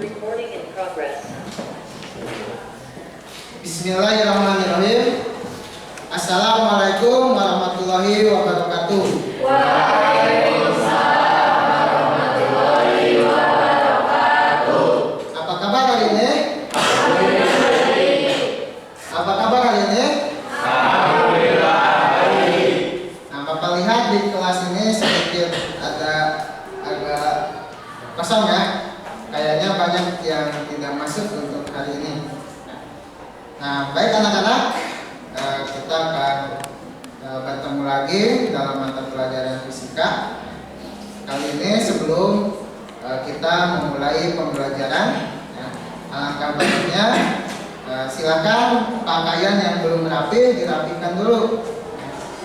Recording in progress. Bismillahirrahmanirrahim. Assalamualaikum warahmatullahi wabarakatuh. Waalaikumsalam warahmatullahi wabarakatuh. Apa kabar hari ini? Apa kabar hari ini? Alhamdulillah baik. Nah, Bapak lihat di kelas ini sedikit agak kosong ya. Kayaknya banyak yang tidak masuk untuk hari ini. Nah, baik anak-anak, kita akan bertemu lagi dalam mata pelajaran fisika. Kali ini sebelum kita memulai pembelajaran, ya, alangkah baiknya silakan pakaian yang belum rapi dirapikan dulu.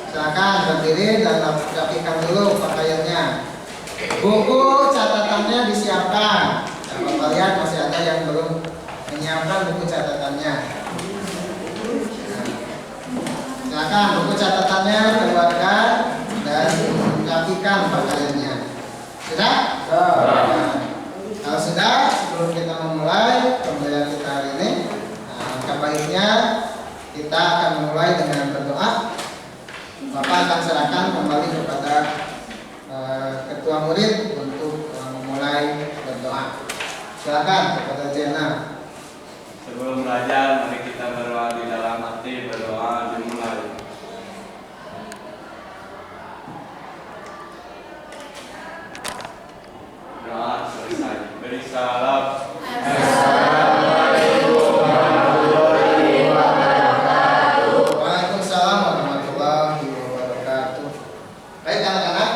Silakan berdiri dan rapikan dulu pakaiannya. Buku catatannya disiapkan. Nah, Bapak lihat masih ada yang belum menyiapkan buku catatannya. Silakan buku catatannya keluarkan dan rapikan pakaiannya. Sudah? Nah, kalau sudah, sebelum kita memulai pembelajaran kita hari ini, alangkah baiknya kita akan memulai dengan berdoa. Bapak akan serahkan kembali kepada ketua murid untuk memulai berdoa. Silakan kepada Jena. Sebelum belajar, mari kita berdoa di dalam hati, berdoa dimulai. Doa selesai. Beri salam. Assalamualaikum warahmatullahi wabarakatuh. Waalaikumsalam warahmatullahi wabarakatuh. Baik anak-anak,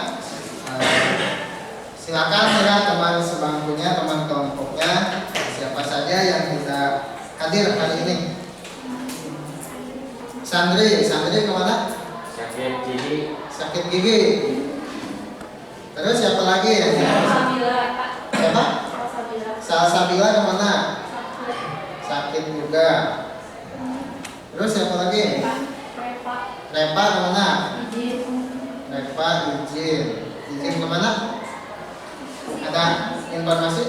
silakan lihat teman sebangkunya, teman kelompoknya, siapa saja yang tidak hadir hari ini. Sandri kemana? Sakit gigi. Terus siapa lagi ya? Siapa? Salsabila kemana? Sakit juga. Terus siapa lagi? Repa kemana? Repa izin. Izin kemana? Ada informasi?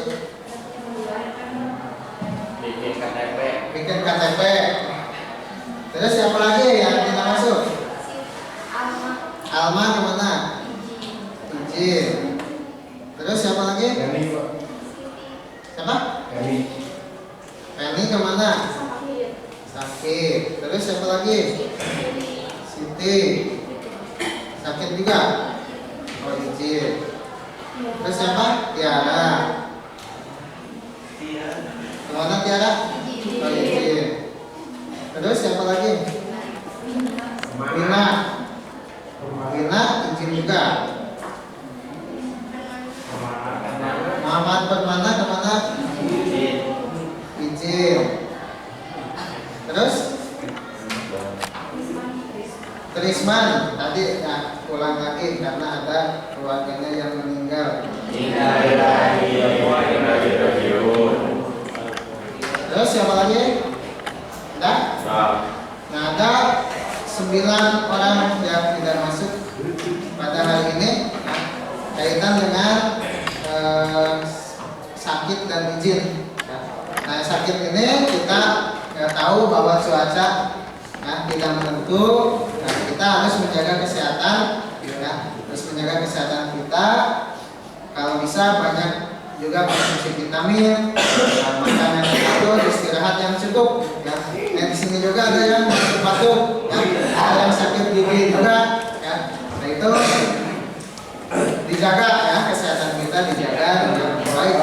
Bikin KTP. Terus siapa lagi yang tidak masuk? Alma kemana? Izin. Terus siapa lagi? Siapa? Penny kemana? Sakit. Terus siapa lagi? Siti. Sakit juga? Oh, izin. Terus siapa? Tiara. Kemana Tiara? Oh, izin. Terus siapa lagi? Wina izin juga. Muhammad Permana kemana? Izin. Terus Trisman tadi pulang lagi karena ada keluarganya yang meninggal. Terus siapa lagi? Nah, ada 9 orang yang tidak masuk pada hari ini, kaitan dengan sakit dan izin. Nah, sakit ini kita tahu bahwa cuaca tidak menentu. Nah, kita harus menjaga kesehatan, harus menjaga kesehatan kita. Kalau bisa banyak juga konsumsi vitamin, makan yang teratur, istirahat yang cukup. Nah, di sini juga ada yang batuk, ada yang sakit gigi juga. Nah, itu dijaga ya, kesehatan kita dijaga dengan baik.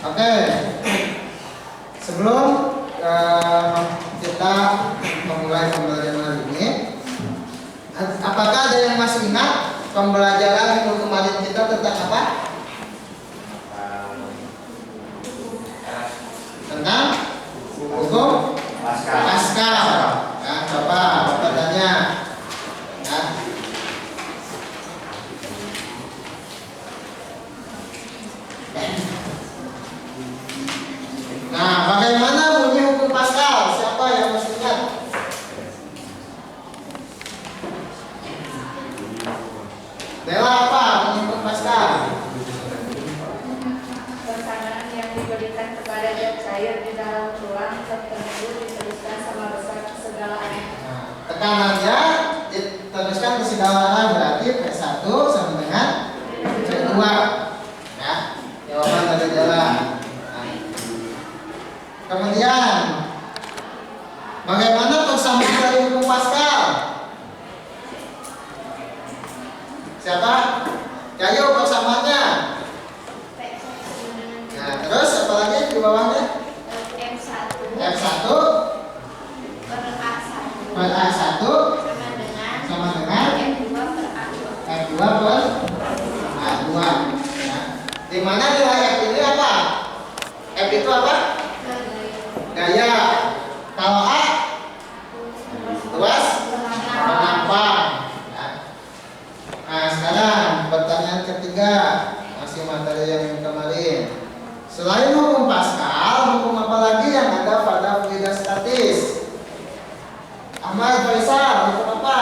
Oke, sebelum kita memulai pembelajaran hari ini, apakah ada yang masih ingat pembelajaran minggu kemarin kita tentang apa? Tentang hukum Pascal. Ya, coba Bapak tanya. Ya. Nah, bagaimana bunyi hukum Pascal? Siapa yang masih ingat? Dela diberikan kepada zat cair di dalam ruang tertentu diteruskan sama besar kesegalaan. Nah, tekanannya diteruskan ke segala arah, berarti P1 sama dengan P2. Ya, jawaban dari jalan. Nah, kemudian bagaimana persamaan dari hukum Pascal? Siapa? Ayo persamaannya. Nah, terus apa lagi di bawahnya? F1 per sama A1 dengan F2 per A2. Nah, di mana nilai F ini apa? F itu apa? Gaya. Kalau A luas penampang. Nah, sekarang pertanyaan ketiga, masih materi yang kemarin. Selain hukum Pascal, hukum apa lagi yang ada pada fluida statis? Ahmad Faisal, hukum apa?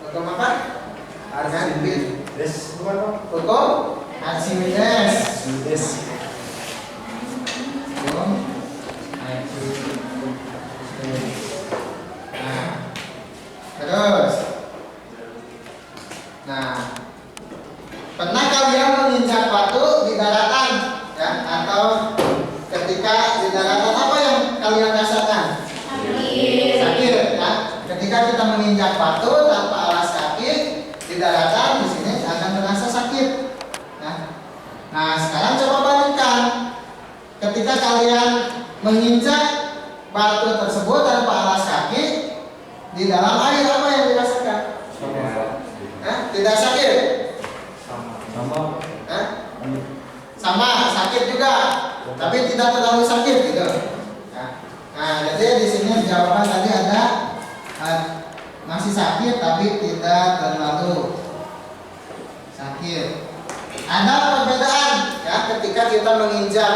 Hukum apa? Archimedes. Hukum Archimedes. Nah, terus, pernah kalian menginjak batu di daratan, ya? Atau ketika di daratan apa yang kalian rasakan? Sakit, ya? Ketika kita menginjak batu tanpa alas kaki di daratan, di sini akan terasa sakit. Nah, sekarang coba bandingkan. Ketika kalian menginjak batu tersebut tanpa alas kaki di dalam air, apa yang dirasakan? Tidak sakit? Sama, sakit juga, tapi tidak terlalu sakit gitu. Nah, jadi di sini jawaban tadi ada masih sakit tapi tidak terlalu sakit. Ada perbedaan ya ketika kita menginjak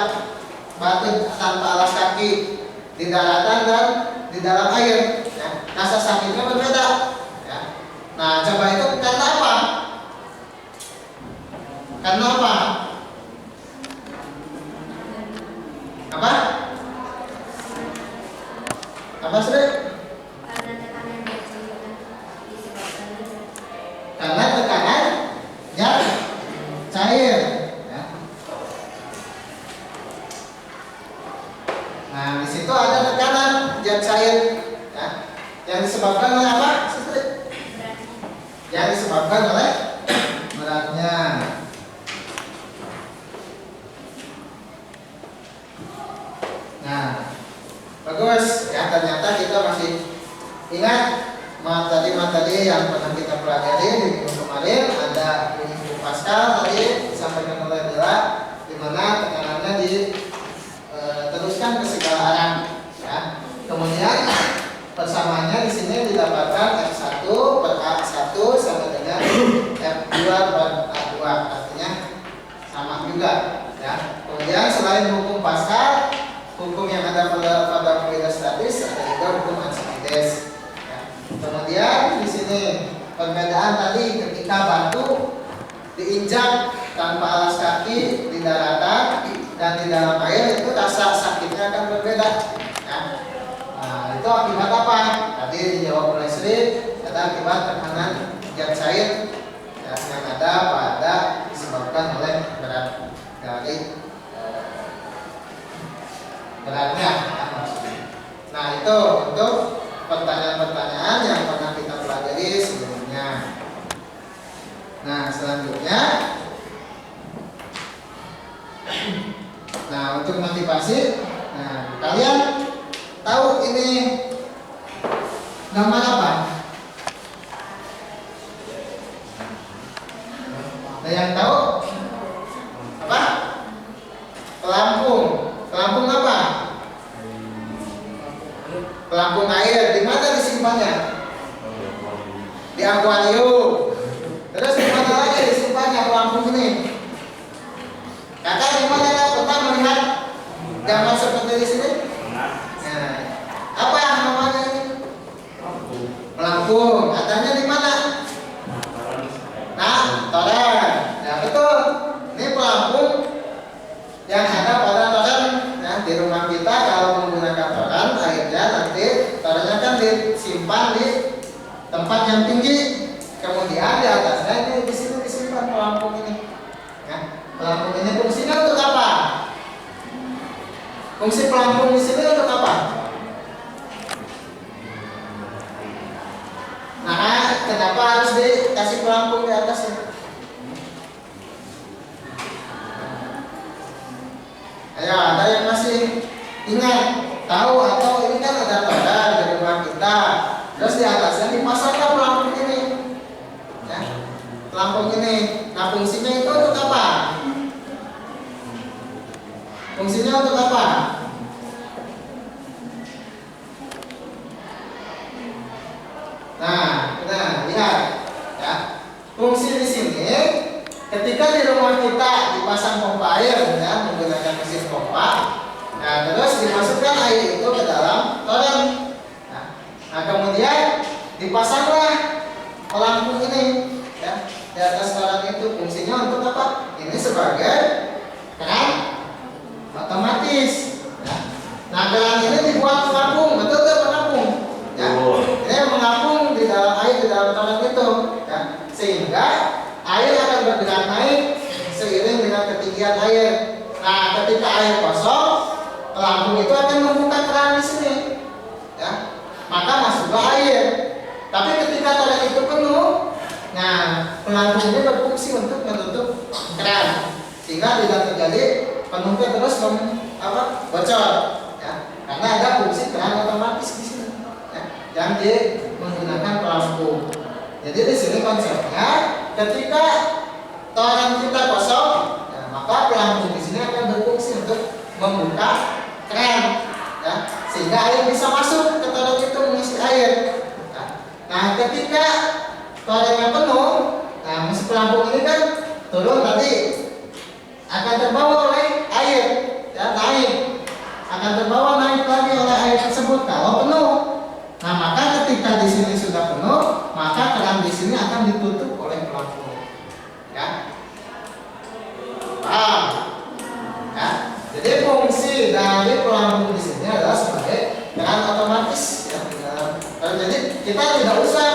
batu tanpa alas kaki di daratan dan di dalam air, ya, rasa sakitnya berbeda. Ya. Nah, coba itu karena apa? Karena apa? Apa? Apa sih? Karena tekanan zat cair. Ya. Nah, di situ ada tekanan zat cair, ya, yang disebabkan oleh apa? Yang disebabkan oleh beratnya. Nah, bagus ya, ternyata kita masih ingat materi-materi yang pernah kita pelajari di minggu kemarin. Ada hukum Pascal tadi disampaikan oleh Dela, di mana tekanannya diteruskan ke segala arah. Ya. Kemudian persamaannya di sini didapatkan F1 per A1 sama dengan F2 per A2, artinya sama juga. Ya. Kemudian selain hukum Pascal, hukum yang ada pada fluida statis ada juga hukum Archimedes. Ya. Kemudian di sini perbedaan tadi ketika batu diinjak tanpa alas kaki di daratan dan di dalam air, itu rasa sakitnya akan berbeda. Ya. Nah, itu akibat apa? Tadi dijawab oleh Sri, ada akibat tekanan zat cair ya, yang ada pada disebabkan oleh berat dari beratnya. Nah, itu untuk pertanyaan-pertanyaan yang pernah kita pelajari sebelumnya. Nah, selanjutnya, nah untuk motivasi, nah kalian tahu ini gambar apa? Ada yang tahu? Apa? Pelampung. Pelampung apa? Pelampung air. Di mana disimpannya? Di akuarium. Terus di mana lagi disimpannya pelampung ini? Kakak di mana pernah melihat gambar seperti di sini? Nah, apa yang namanya ini? Pelampung. pelampung. Adanya di mana? Nah, toren. Ya betul. Ini pelampung yang ada pada toren. Ya, di rumah kita kalau menggunakan toren, airnya nanti torennya kan disimpan di tempat yang tinggi. Kemudian di atasnya ini di sini disimpan pelampung ini. Ya, pelampung ini fungsinya untuk apa? Fungsi pelampung di sini untuk apa? Nah, kenapa harus dikasih pelampung di atasnya? Ayo, ada yang masih ingat, tahu atau ini kan ada toren di rumah kita, terus di atasnya dipasangkan pelampung ini, ya, pelampung ini. Nah, fungsinya itu untuk apa? Fungsinya untuk apa? Nah, lihat, ya. Fungsi di sini, ketika di rumah kita dipasang pompa air, ya, menggunakan mesin pompa, nah, terus dimasukkan air itu ke dalam toren. Nah, kemudian dipasanglah pelampung ini, ya, di atas toren itu. Fungsinya untuk apa? Ini sebagai keran otomatis. Ya. Nah, keran ini dibuat mengapung, betul tidak mengapung? Ya. Ini mengapung di dalam air di dalam toren itu, ya. Sehingga air akan bergerak naik seiring dengan ketinggian air. Nah, ketika air kosong, pelampung itu akan membuka keran di sini, ya. Maka masuklah air. Tapi ketika toren itu penuh, nah, pelampung ini berfungsi untuk menutup keran sehingga tidak terjadi penumpang terus bocor, ya. Karena ada fungsi keran otomatis di sini, ya, yang menggunakan pelampung. Jadi di sini konsepnya, ketika toren kita kosong, ya, maka pelampung di sini akan berfungsi untuk membuka keran, ya, sehingga air bisa masuk ke toren itu mengisi air. Ya. Nah, ketika torennya penuh, nah, mesin pelampung ini kan turun tadi, akan terbawa oleh air, ya, naik, akan terbawa naik lagi oleh air tersebut kalau penuh. Nah, maka ketika di sini sudah penuh, maka keran di sini akan ditutup oleh pelampung, ya. Paham? Ya. Jadi fungsi dari pelampung di sini adalah sebagai keran otomatis, ya. Jadi kita tidak usah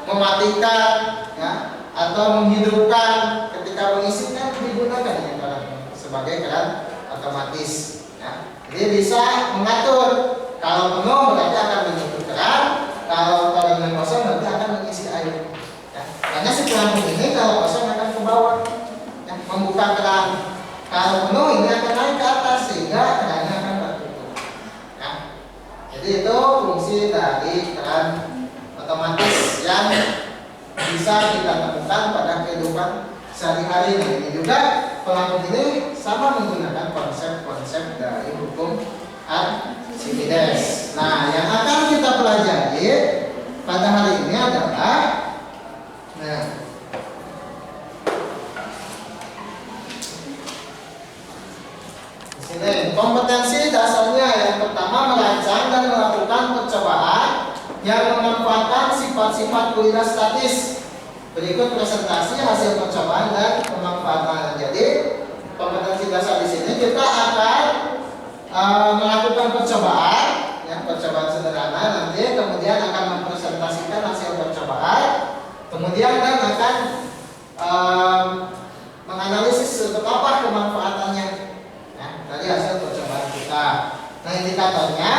mematikan, ya, atau menghidupkan ketika mengisinya, digunakan ya keran sebagai keran otomatis, ya. Jadi bisa mengatur, kalau penuh berarti akan menutup keran, kalau torennya kosong berarti akan mengisi air, ya. Karena si pelampung ini kalau kosong akan ke bawah, ya, membuka keran. Kalau penuh ini akan naik ke atas sehingga kerannya akan tertutup, ya. Jadi itu fungsi dari keran otomatis yang bisa kita temukan pada kehidupan sehari-hari. Nah, ini juga pelampung ini sama menggunakan konsep-konsep dari hukum Archimedes. Nah, yang akan kita pelajari pada hari ini adalah, nah, di sini kompetensi dasarnya yang pertama merancang dan melakukan percobaan yang memanfaatkan sifat-sifat fluida statis. Berikut presentasi hasil percobaan dan pemanfaatan. Jadi kompetensi dasar di sini kita akan melakukan percobaan, ya, percobaan sederhana nanti, kemudian akan mempresentasikan hasil percobaan, kemudian dan akan menganalisis untuk apa kemanfaatannya, ya, dari hasil percobaan kita. Nah, indikatornya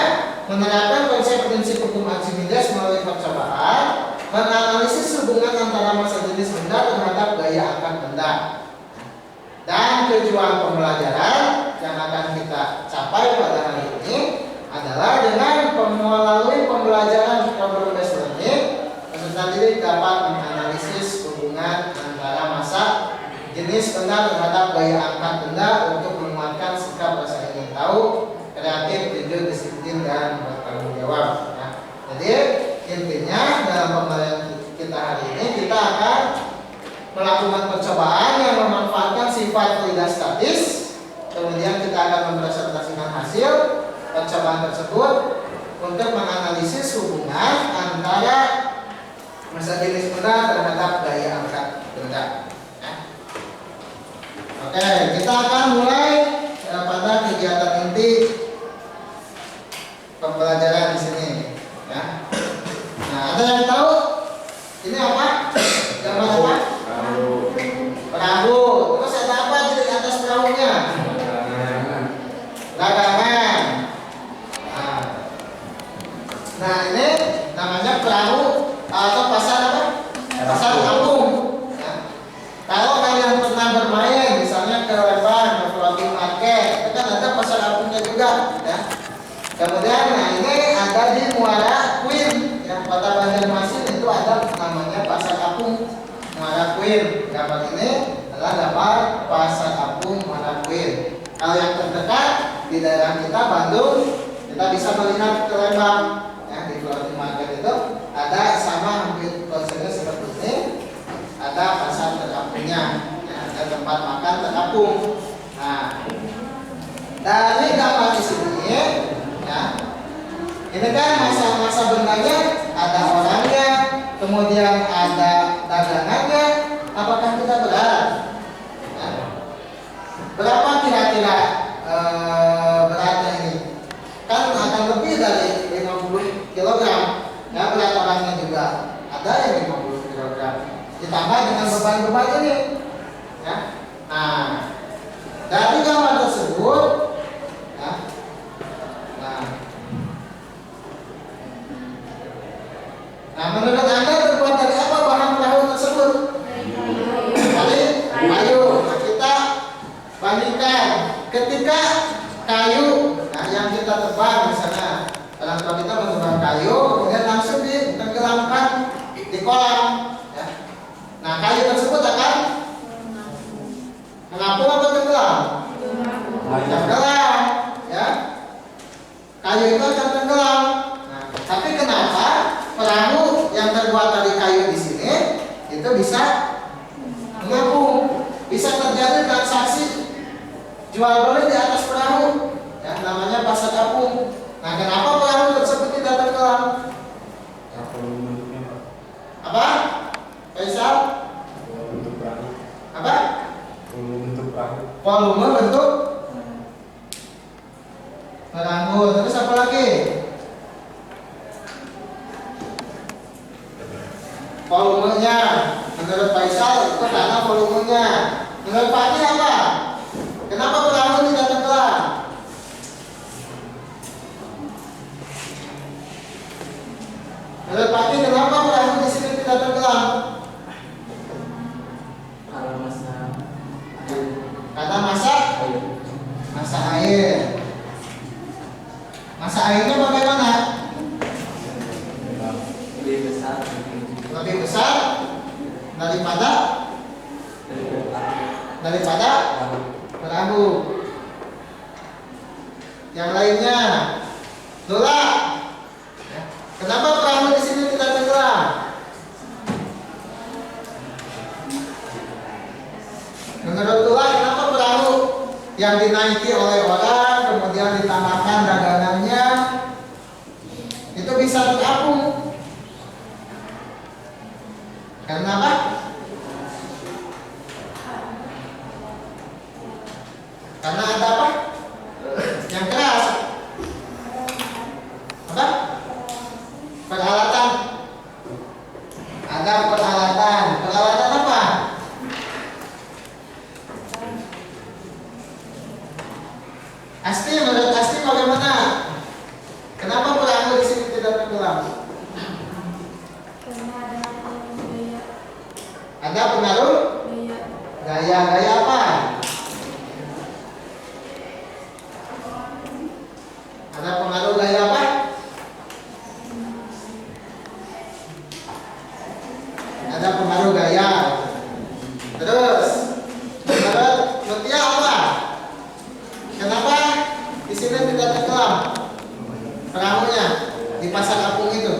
menerapkan konsep prinsip hukum Archimedes melalui percobaan, menganalisis hubungan antara massa jenis benda terhadap gaya angkat benda. Dan tujuan pembelajaran yang akan kita capai pada hari ini adalah dengan melalui pembelajaran problem based learning, peserta didik dapat menganalisis hubungan antara massa jenis benda terhadap gaya angkat benda untuk menguatkan sikap rasa ingin tahu, kreatif, jujur, disiplin, dan bertanggung jawab. Ya. Jadi intinya dalam pembelajaran kita hari ini kita akan melakukan percobaan yang memanfaatkan sifat fluida statis. Kemudian kita akan mempresentasikan hasil percobaan tersebut untuk menganalisis hubungan antara masa jenis benda terhadap daya angkat benda. Ya. Oke, kita akan mulai pada kegiatan inti pembelajaran di sini. Ya. Nah, ada yang tahu ini apa? Gambar apa? Perahu. Terus ada apa di atas perahunya? Lagangan. Nah, ini namanya perahu atau pasar apa? Pasar kampung. Ya. Kalau kalian pernah bermain, misalnya ke Lembang, ke floating market, itu kan ada pasar kampungnya juga. Ya. Kemudian, nah ini ada di Muara Queen, ya, Kota Banjarmasin itu ada namanya pasar kampung Muara Queen. Gambar ini adalah gambar pasar kampung Muara Queen. Kalau yang terdekat di daerah kita Bandung, kita bisa melihat ke Lembang. Di floating market itu ada sama hampir konsepnya seperti ini, ada pasar terkampungnya, ya, ada tempat makan terkampung. Nah, dari gambar di sini, ya, ini kan masa-masa bendanya ada orangnya, kemudian ada dagangannya. Apakah kita berat? Ya. Berapa kira-kira beratnya ini? Kan akan lebih dari 50 kg. Ya, berat orangnya juga ada yang 50 kg. Ditambah dengan beban-beban ini. Ya. Nah, dari gambar tersebut, ya. Nah, menurut Anda terbuat dari apa bahan perahu tersebut? Dari kayu. Nah, kita bandingkan ketika kayu, nah, yang kita tebang misalnya orang tua kita menebang kayu, kemudian langsung ditenggelamkan di kolam. Ya. Nah, kayu tersebut akan mengapung atau tenggelam? Tenggelam. Ya. Kayu itu akan tenggelam. Nah, tapi kenapa perahu yang terbuat dari kayu di sini itu bisa mengapung? Bisa terjadi transaksi jual beli di atas perahu, ya, namanya pasar kampung. Nah, kenapa perahu tersebut tidak tenggelam? Apa? Faisal? Apa? Volume bentuk perahu. Terus apa lagi? Volumenya. Menurut Faisal itu karena volumenya. Menurut Fatih apa? Kenapa perahu tidak tenggelam? Menurut Fatih, kenapa perahu di sini tidak tenggelam? Karena masa air. Masa airnya bagaimana? Lebih besar daripada perahu. Yang lainnya, Dola. Kenapa perahu di sini tidak tenggelam? Menurut Dola, kenapa perahu yang dinaiki oleh orang kemudian ditambahkan dagangannya itu bisa terapung? Karena apa? Karena ada apa? Yang keras. Apa? Peralatan. Ada peralatan. Peralatan apa? Asti, menurut Asti bagaimana? Kenapa perahu di sini tidak tenggelam? Ada pengaruh? Gaya. Gaya apa? Ada pengaruh gaya apa? Ada pengaruh gaya. Terus, menurut Mutia apa? Kenapa di sini tidak tenggelam perahunya di pasar kampung itu?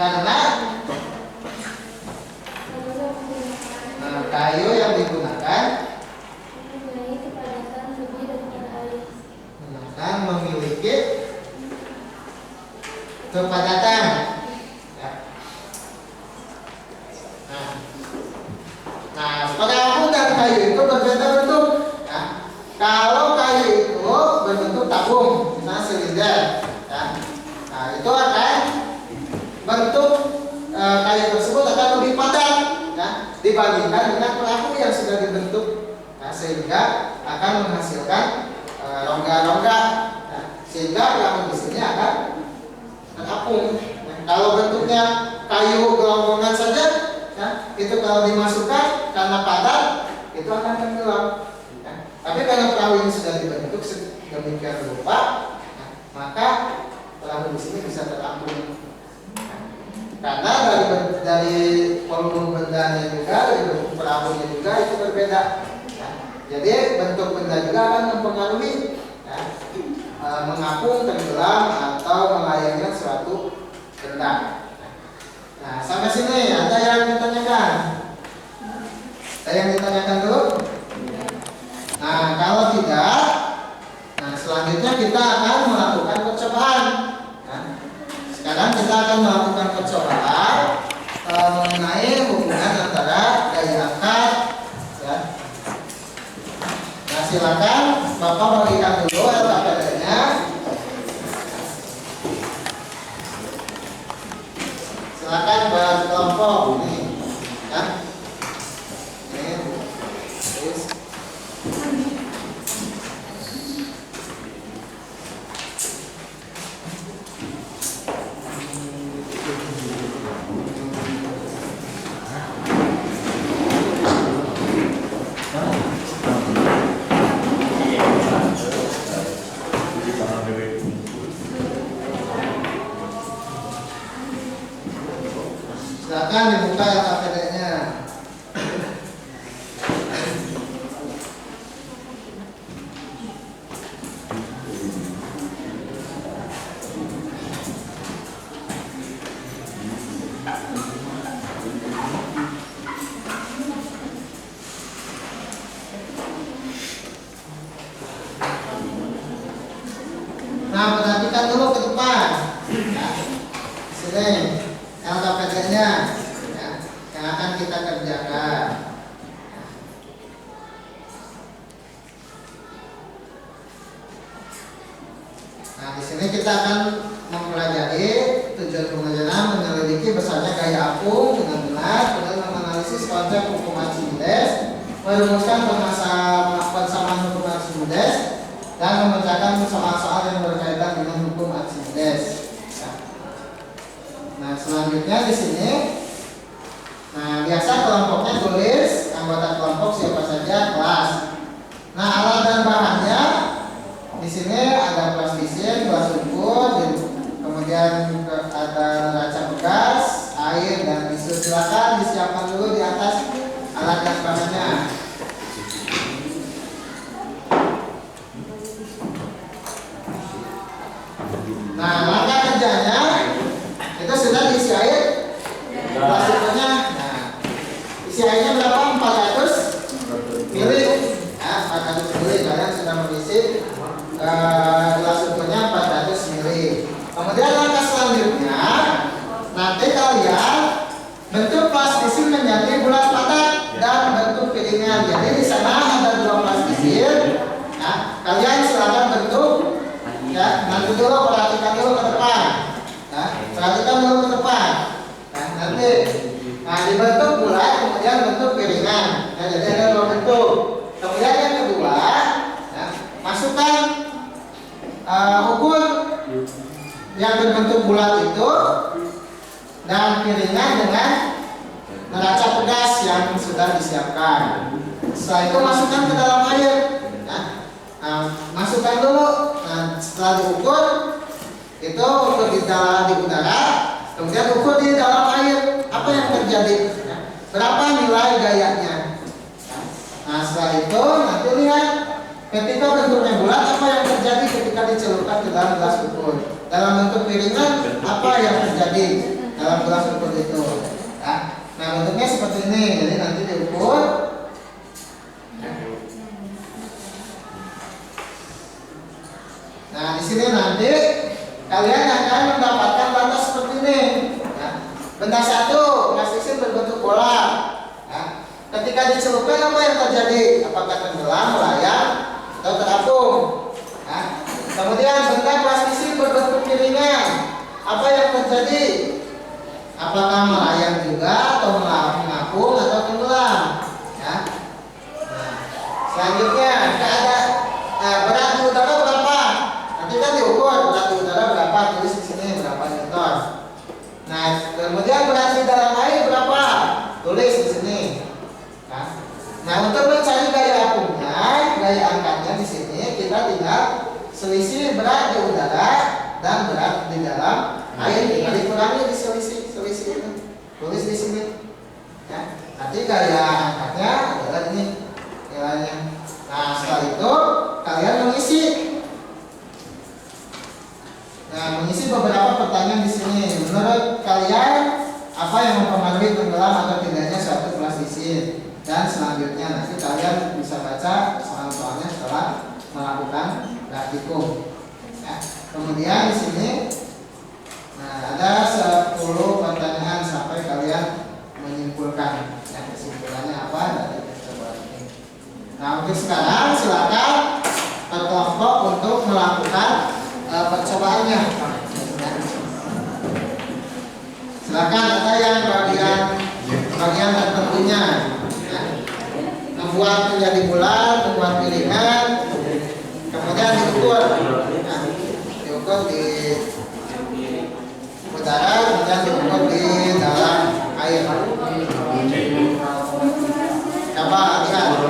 Karena kayu yang digunakan memiliki kepadatan. Ya. Nah, perahu dan kayu itu berbeda bentuk. Ya. Kalau kayu itu berbentuk tabung, misalnya silinder, ya. Nah, itu akan bentuk kayu tersebut akan lebih padat, ya, dibandingkan dengan perahu yang sudah dibentuk, ya, sehingga akan menghasilkan rongga-rongga, ya, sehingga perahu di sini akan terapung. Ya, kalau bentuknya kayu gelonggongan saja, ya, itu kalau dimasukkan karena padat itu akan tenggelam. Ya. Tapi karena perahu ini sudah dibentuk sedemikian rupa, ya, maka perahu di sini bisa terapung. Karena dari volume bendanya juga, dari bentuk perahunya juga itu berbeda. Ya. Jadi bentuk benda juga akan mempengaruhi, ya, mengapung, tenggelam atau melayangkan suatu benda. Nah, sampai sini ada yang ditanyakan? Ada yang ditanyakan dulu? Nah, kalau tidak, nah selanjutnya kita akan melakukan percobaan. Nah, sekarang kita akan melakukan percobaan mengenai hubungan antara gaya angkat, ya. Nah, silakan Bapak bagikan dulu LKPD-nya. Silakan bagi kelompok ini, ya. Ini, terus. Silakan dibuka LKPD-nya. Nah, perhatikan dulu ke depan. Ya. Sini LKPD-nya, ya, yang akan kita kerjakan. Nah, di sini kita akan mempelajari tujuan pengajaran menyelidiki besarnya gaya apung dengan benar, kemudian menganalisis konsep hukum Archimedes, merumuskan persamaan hukum Archimedes, dan memecahkan soal-soal yang berkaitan dengan hukum Archimedes. Nah, selanjutnya di sini, nah biasa kelompoknya tulis anggota kelompok siapa saja, kelas. Nah, alat dan bahannya di sini ada plastisin, gelas ukur, kemudian ada neraca bekas, air dan tisu. Silakan disiapkan dulu di atas alat dan bahannya. Nah, langkah kerjanya itu sudah diisi air plastiknya. Nah, isi airnya berapa? 400 ml. Nah, 400 ml. Kalian sudah mengisi gelas ukurnya 400 ml. Kemudian langkah selanjutnya, nanti kalian bentuk plastisin menjadi bulat padat dan bentuk piringan. Jadi di sana ada 2 plastisin. Nah, kalian silakan bentuk. Ya, nanti dulu perhatikan dulu ke depan. Nah, perhatikan dulu ke depan. Nah, nanti, nah dibentuk bulat, kemudian bentuk piringan. Nah, jadi ada 2 bentuk. Kemudian yang kedua, ya, masukkan ukur yang berbentuk bulat itu dan piringan dengan neraca pedas yang sudah disiapkan. Setelah itu masukkan ke dalam air. Nah, masukkan dulu. Nah, setelah diukur itu ukur di udara, kemudian ukur di dalam air. Apa yang terjadi? Berapa nilai gayanya? Nah, setelah itu nanti lihat ketika bentuknya bulat apa yang terjadi ketika dicelupkan ke dalam gelas ukur. Dalam bentuk piringan apa yang terjadi dalam gelas ukur itu? Nah, bentuknya seperti ini. Jadi nanti diukur. Nah, di sini nanti kalian akan mendapatkan bata seperti ini. Ya. Benda satu, plastisin berbentuk bola. Ya. Ketika dicelupkan apa yang terjadi? Apakah tenggelam, melayang, atau terapung? Ya. Kemudian benda plastisin berbentuk piringan. Apa yang terjadi? Apakah melayang juga, atau mengapung, atau tenggelam? Ya. Nah, selanjutnya ada berat di udara berapa? Nanti kan diukur berat di udara berapa, tulis di sini berapa newton. Nah, kemudian berat di dalam air berapa? Tulis di sini. Nah, untuk mencari gaya apungnya, gaya angkatnya di sini kita tinggal selisih berat di udara dan berat di dalam air kita dikurangi di selisih itu. Tulis di sini. Ya. Nanti gaya angkatnya adalah ini nilainya. Nah, setelah itu kalian mengisi. Nah, mengisi beberapa pertanyaan di sini. Menurut kalian apa yang mempengaruhi tenggelam atau tidaknya suatu plastisin? Dan selanjutnya nanti kalian bisa baca soal-soalnya setelah melakukan praktikum. Ya. Kemudian di sini, nah, ada 10 pertanyaan sampai kalian menyimpulkan. Ya, kesimpulannya apa dari percobaan ini. Nah, untuk sekarang silakan berkelompok untuk melakukan percobaannya. Silakan, ada yang bagian tertentunya. Membuat menjadi bulat, membuat piringan, kemudian diukur, diukur di udara, kemudian diukur di dalam air. Coba lihat.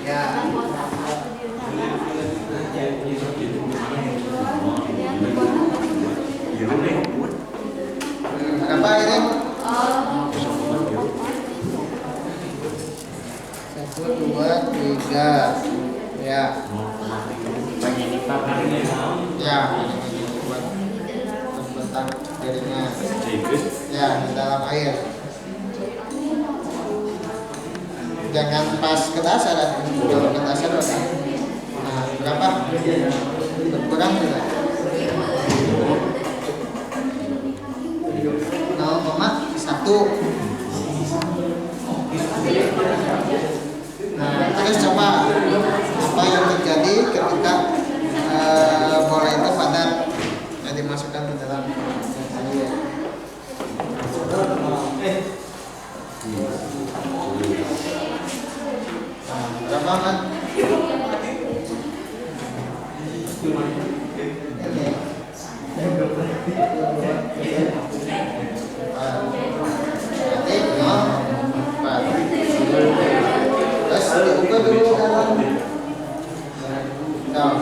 Ya. Berapa ini? 1, 2, 3. Ya. Ya. Buat membentang jarinya. Ya, di dalam air. Jangan pas ke dasar. Kalau ke dasar udah. Nah, berapa? Berkurang tidak? 0,1. Nah, terus coba apa yang terjadi ketika bola itu padat yang dimasukkan ke dalam air. Nah, berapa kan? Terus dibuka dulu dalam. Nah,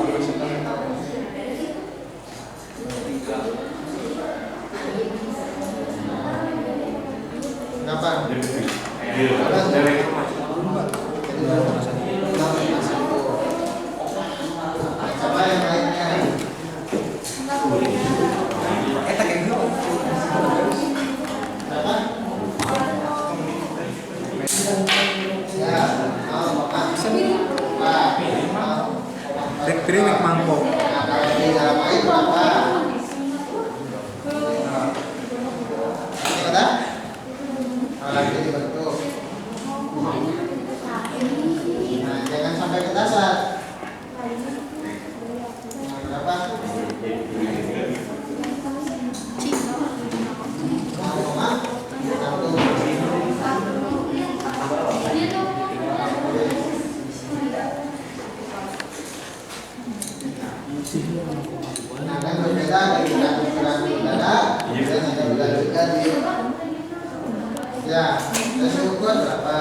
kenapa? Coba yang lainnya. Berapa? Ya, Krinik mangkok. Nah, kalau di dalam air berapa? Ini ada? Lagi dibentuk. Nah, jangan sampai ke dasar. Nah, berapa? Nah, kan berbeda dengan ukuran udara dan ada berbeda juga di ya, terus ukur berapa?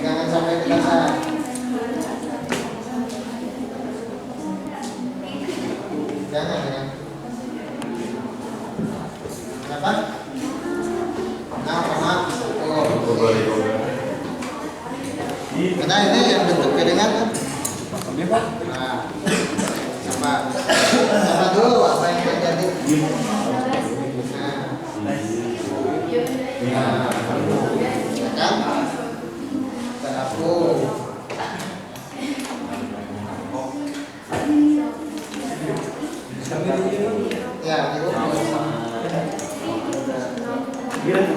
Jangan sampai ke dasar. Jangan ya. Berapa? Nah, karena ini yang bentuk piringan kan? Nah, sama dulu apa yang terjadi. Nah, kan? Terapung.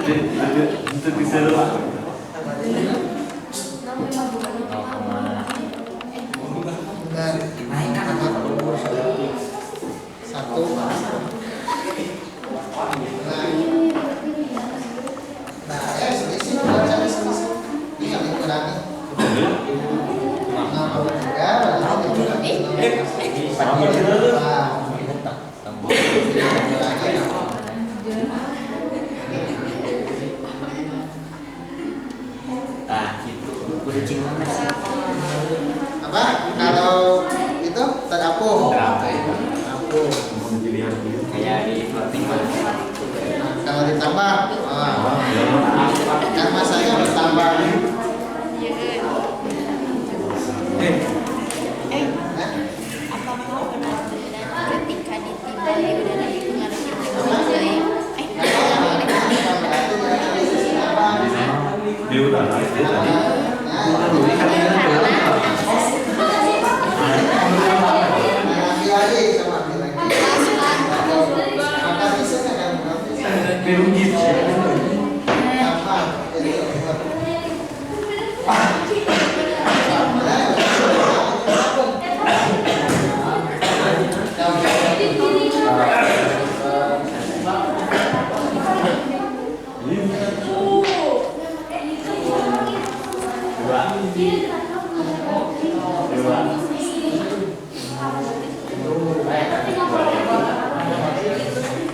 Untuk disuruh. Dan satu. Nah, selisih, cari selisih. Ini yang dikurangi. 63 berarti dikurangi 16. Apa? Kalau itu terapung. Terapung. Kayak di floating Nah, kalau ditambah, kan masanya bertambah. Apakah benar-benar ketika ditimbang di udara dipengaruhi oleh di udara itu tadi.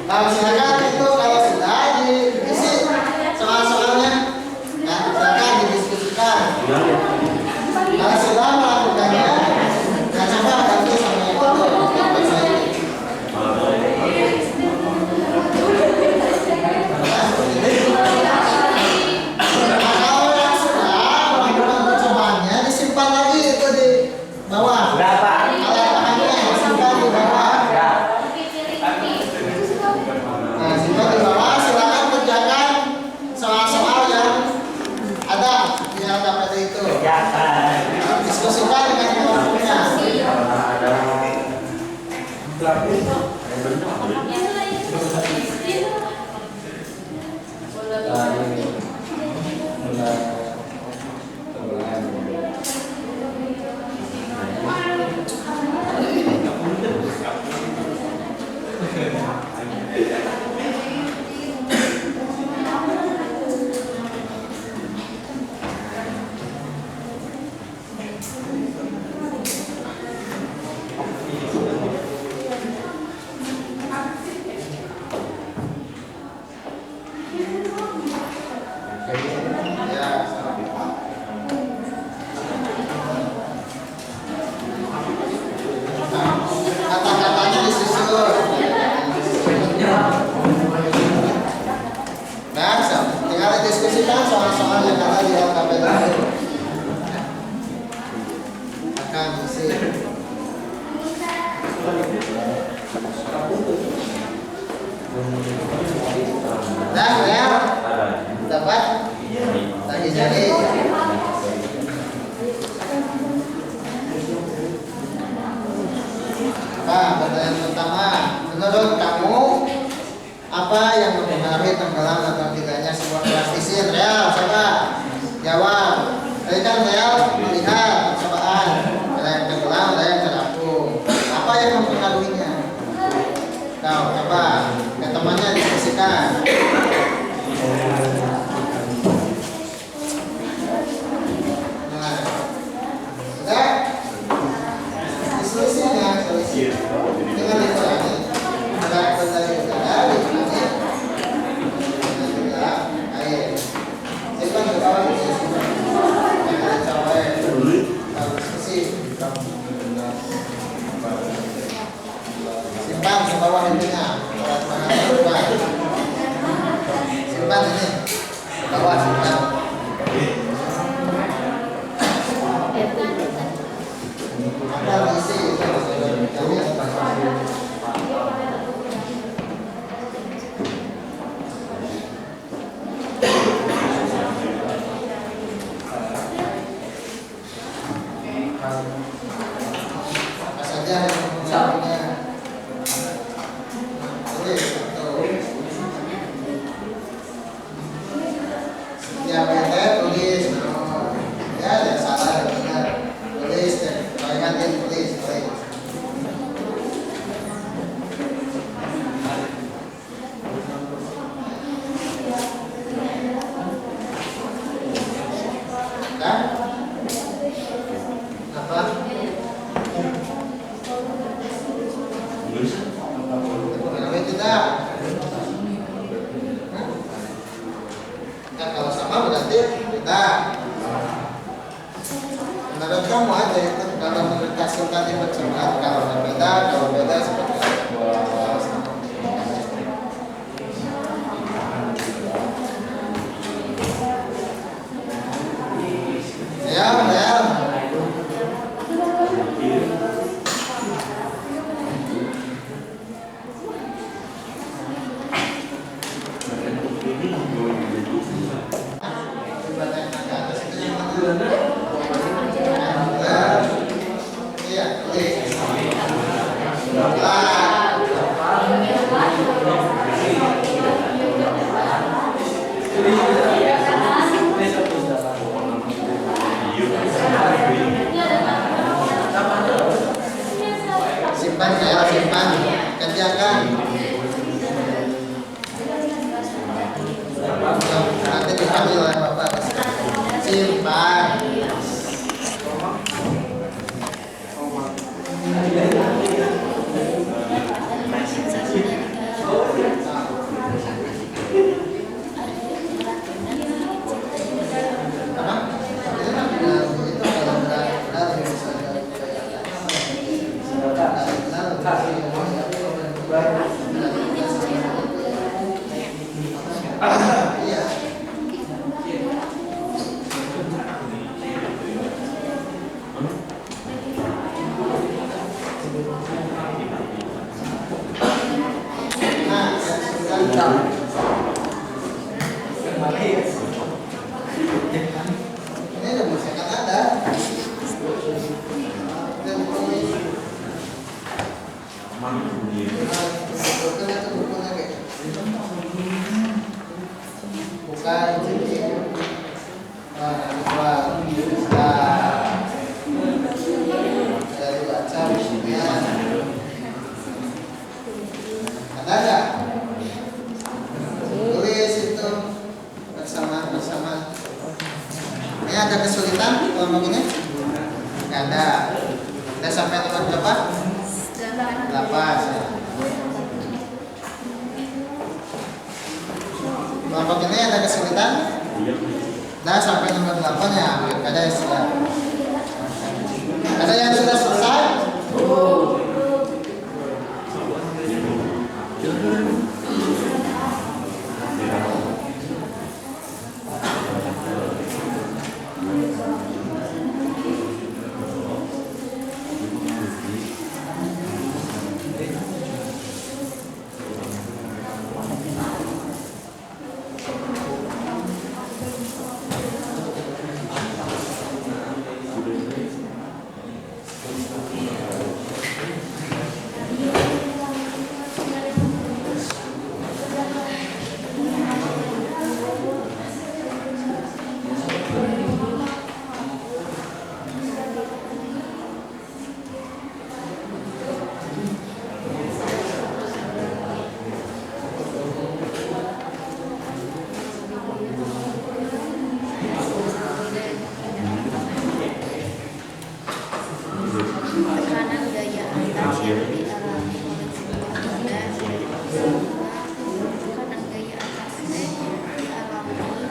Nah, silakan itu kalau sudah diisi soal-soalnya, nah, silakan didiskusikan. Kalau sudah melakukannya, nah coba ganti sama yang itu. Nah, kalau yang sudah melakukan percobaannya, disimpan lagi itu di bawah. Berapa? Kalau yang pahamnya disimpan di bawah. Nah, simpan di bawah, silakan kerjakan soal-soal yang ada di LKPD itu. Diskusikan dengan kelompoknya. Kata-katanya disusun. Nah, tinggal didiskusikan soal-soal yang ada di LKPD. Akan isi. Nah, ya, dapat lagi jadi. Pertanyaan pertama, menurut kamu apa yang mempengaruhi tenggelam atau tidaknya sebuah kelas isin? Real, coba jawab. Tadi kan Real melihat percobaan, ada yang tenggelam, ada yang terapung. Apa yang mempengaruhinya? Kau coba ke temannya diskusikan. Nah, sudah? Solusinya, solusi dengan dikurangi berat dari udara dikurangi dengan juga air. Simpan ke bawah ini, jangan capai harus isi. Simpan ke bawah ininya, simpan ini ke bawah simpan. Maka isi apa saja yang mempengaruhinya. Oke, satu. menurut kamu aja itu, kalau menurut Kak Sultan itu curhat, kalau beda seperti apa? Ya. Simpan, kerjakan. Nanti dipanggil oleh Bapak. Simpan. Ini udah misalkan ada. Bukan dari baca bukunya. Ada nggak? Tulis itu bersama. Ini ada kesulitan kelompok ini? Nggak ada. Kita sampai nomor berapa? 8. Kelompok ini ada kesulitan? Nah, sampai nomor 8 ya. Ada yang sudah. Ada yang sudah selesai? Tekanan gaya atas yang dialami oleh sebuah benda. Tekanan gaya atas yang dialami oleh sebuah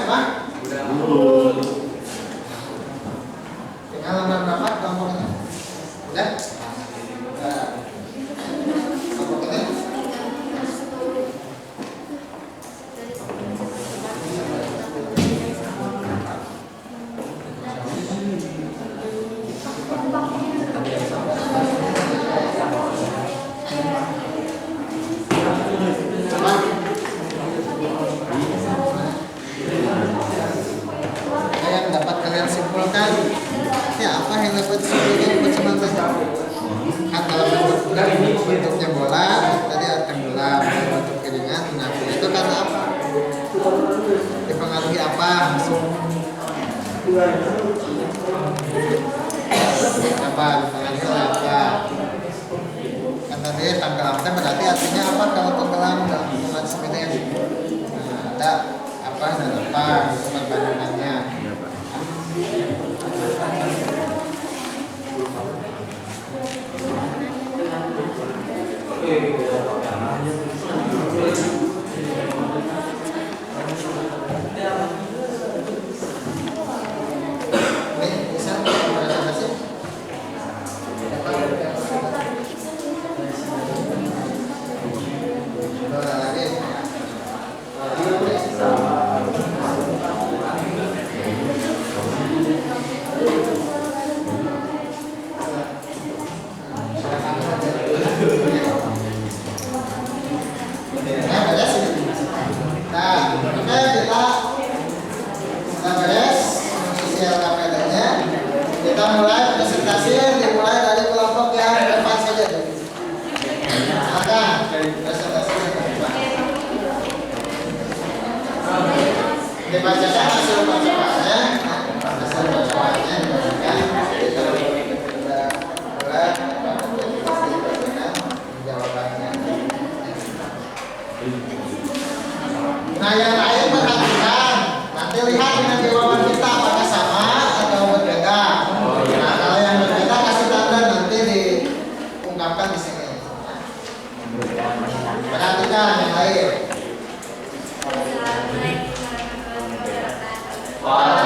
semua? Udah. Tinggal nomor berapa kelompok ini? Udah? Kelompok ini? Yang dapat kalian simpulkan, ya apa yang dapat simpulkan buat teman-teman? Kan kalau bentuknya bola, tadi tenggelam, bentuk keringat, mengapung itu karena apa? Dipengaruhi apa? Apa? Dipengaruhi oleh apa? Kan tadi tenggelam, berarti artinya apa kalau tenggelam dalam hubungan sebenarnya? Nah, ada apa dan apa itu perbandingannya. Ini bisa presentasi. Lagi. Nah, oke kita beres mengisi LKPD-nya. Kita mulai presentasi, dimulai dari kelompok yang depan saja. Silakan presentasinya. Dibacakan hasil percobaannya. Hasil percobaannya dibacakan. Kita mulai jawabannya. Nah, yang lain perhatikan. Nanti lihat dengan jawaban kita apakah sama atau berbeda. Nah, kalau yang berbeda kasih tanda nanti diungkapkan di sini. Perhatikan yang lain. Assalamualaikum warahmatullahi wabarakatuh.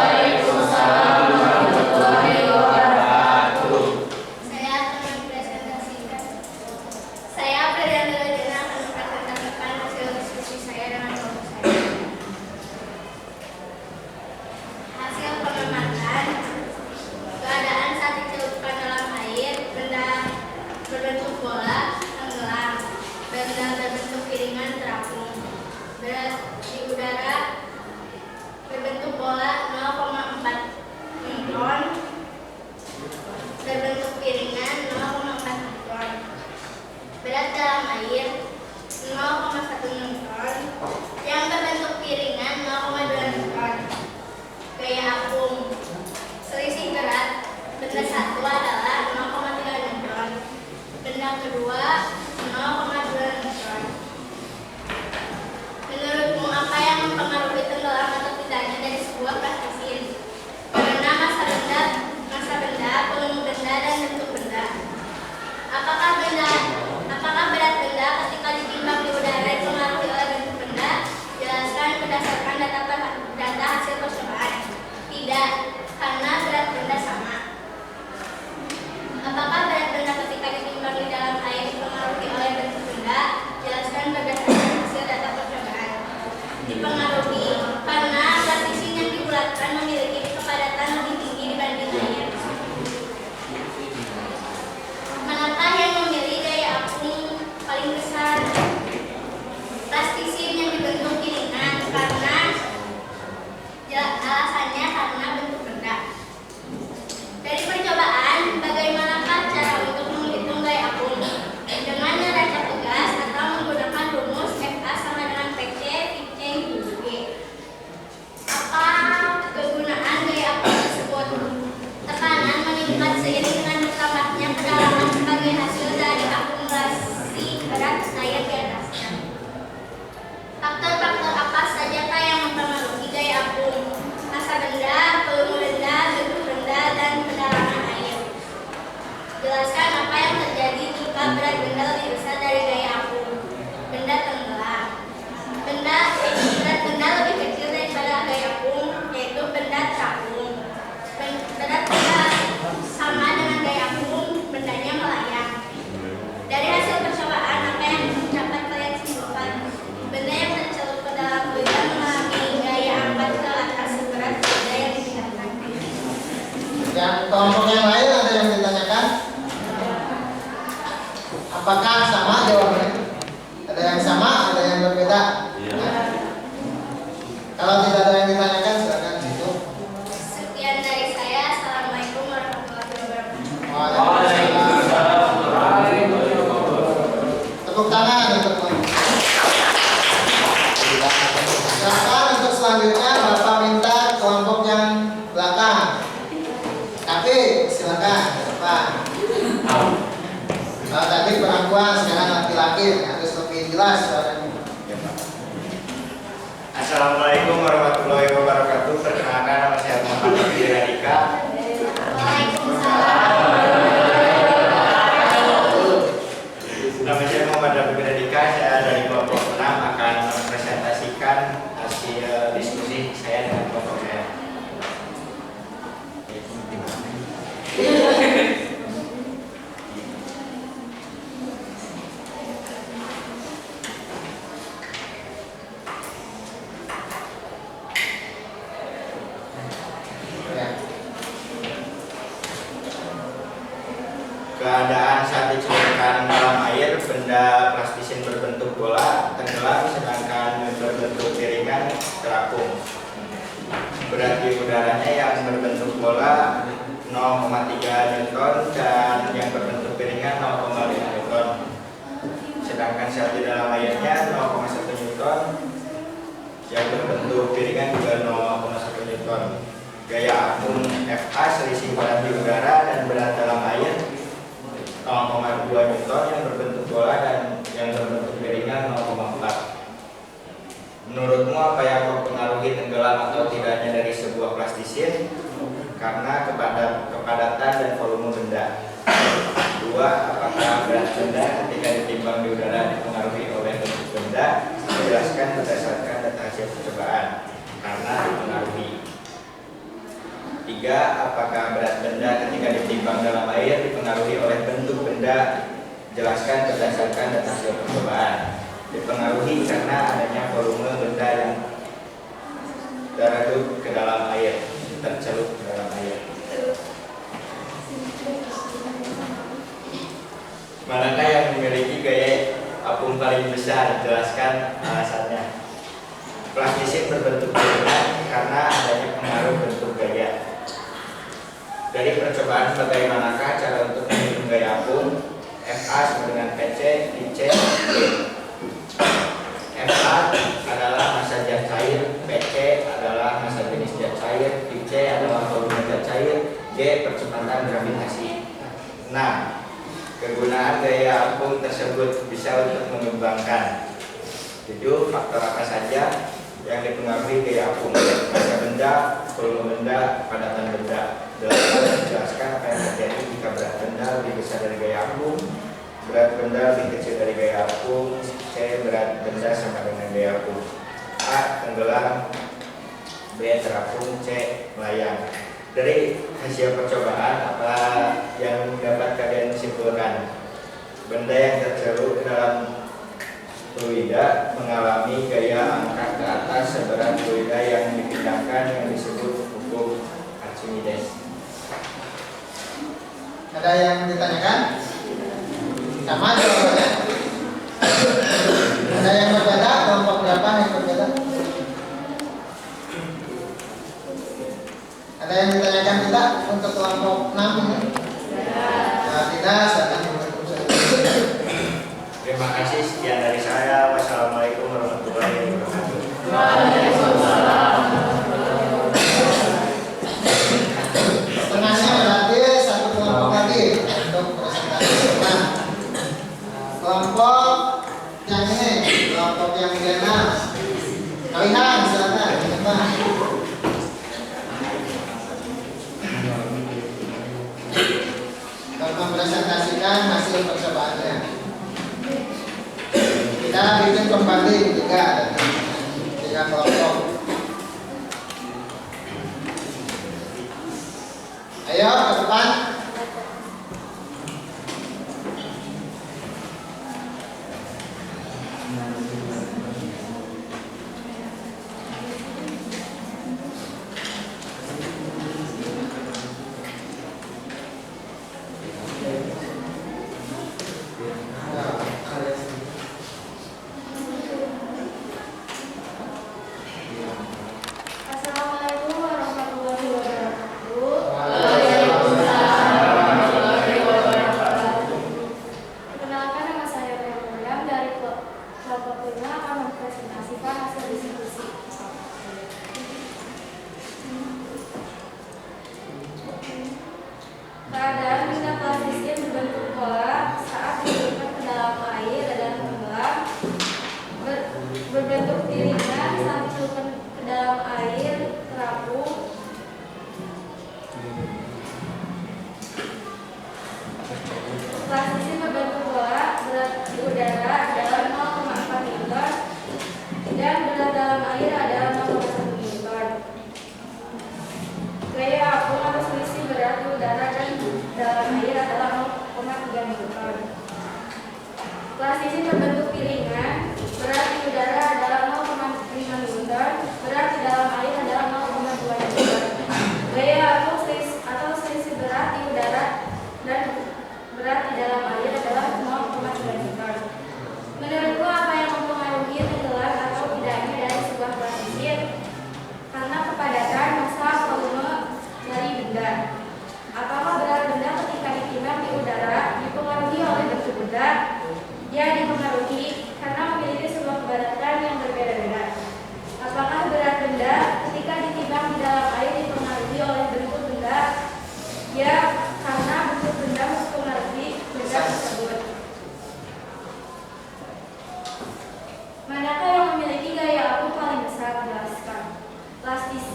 Apakah sama jawabannya? Ada yang sama, ada yang berbeda? Kalau tidak ada yang ditanyakan, silakan situ. Sekian dari saya. Assalamualaikum warahmatullahi wabarakatuh. Waalaikumsalam. Tepuk tangan untuk silakan untuk selanjutnya Bapak minta kelompok yang belakang. Tapi silakan Bapak. Kalau tadi perempuan, sekarang laki-laki, harus lebih jelas suaranya. Assalamualaikum warahmatullahi wabarakatuh. Perkenalkan, nama saya Muhammad Abdi Radika. Waalaikumsalam. Nama saya Muhammad Abdi Radika. Saya dari kelompok 6 akan mempresentasikan hasil diskusi saya dengan kelompok saya. Keadaan saat dicelupkan dalam air, benda plastisin berbentuk bola tenggelam, sedangkan berbentuk piringan terapung. Berat di udaranya yang berbentuk bola 0,3 Newton dan yang berbentuk piringan 0,5 Newton. Sedangkan saat di dalam airnya 0,1 Newton, yang berbentuk piringan juga 0,1 Newton. Gaya apung FA selisih berat di udara dan berat dalam air 0,2 Newton yang berbentuk bola dan yang berbentuk piringan 0,4. Menurutmu apa yang mempengaruhi tenggelam atau tidaknya dari sebuah plastisin? Karena kepadatan dan volume benda. 2. Apakah berat benda ketika ditimbang di udara dipengaruhi oleh bentuk benda? Jelaskan berdasarkan data hasil percobaan. Karena dipengaruhi. 3. Apakah berat benda ketika ditimbang dalam air dipengaruhi oleh bentuk benda? Jelaskan berdasarkan data hasil percobaan. Dipengaruhi karena adanya volume benda yang teredup ke dalam air, tercelup ke dalam air. Manakah yang memiliki gaya apung paling besar? Jelaskan alasannya. Plastisin berbentuk piringan karena adanya pengaruh bentuk gaya. Dari percobaan, bagaimanakah cara untuk menghitung gaya apung? FA sama dengan PC, IC, G. FA adalah massa zat cair, PC adalah massa jenis zat cair, IC adalah volume zat cair, G percepatan gravitasi. Nah, kegunaan gaya apung tersebut bisa untuk mengembangkan 7. Faktor apa saja yang dipengaruhi gaya apung? Massa benda, volume benda, kepadatan benda. 8. Jelaskan apa yang terjadi jika berat benda lebih besar dari gaya apung, berat benda lebih kecil dari gaya apung, C. berat benda sama dengan gaya apung. A. Tenggelam, B. terapung, C. melayang. Dari hasil percobaan, apa yang dapat kalian simpulkan? Benda yang tercelup dalam fluida mengalami gaya angkat ke atas seberat fluida yang dipindahkan yang disebut hukum Archimedes. Ada yang ditanyakan? Sama jawabannya? Ada yang berbeda? Kelompok berapa yang berbeda? Ada yang ditanyakan tidak untuk kelompok 6 ini? Nah, tidak, silakan Assalamualaikum. Terima kasih, sekian dari saya. Wassalamualaikum warahmatullahi wabarakatuh. Setengahnya berarti satu kelompok lagi untuk presentasi. Nah, kelompok yang ini, kelompok yang dikenal. Kalian silakan, coba. Untuk mempresentasikan hasil percobaannya. Kita bikin kembali tiga kelompok. Ayo ke depan. Nah,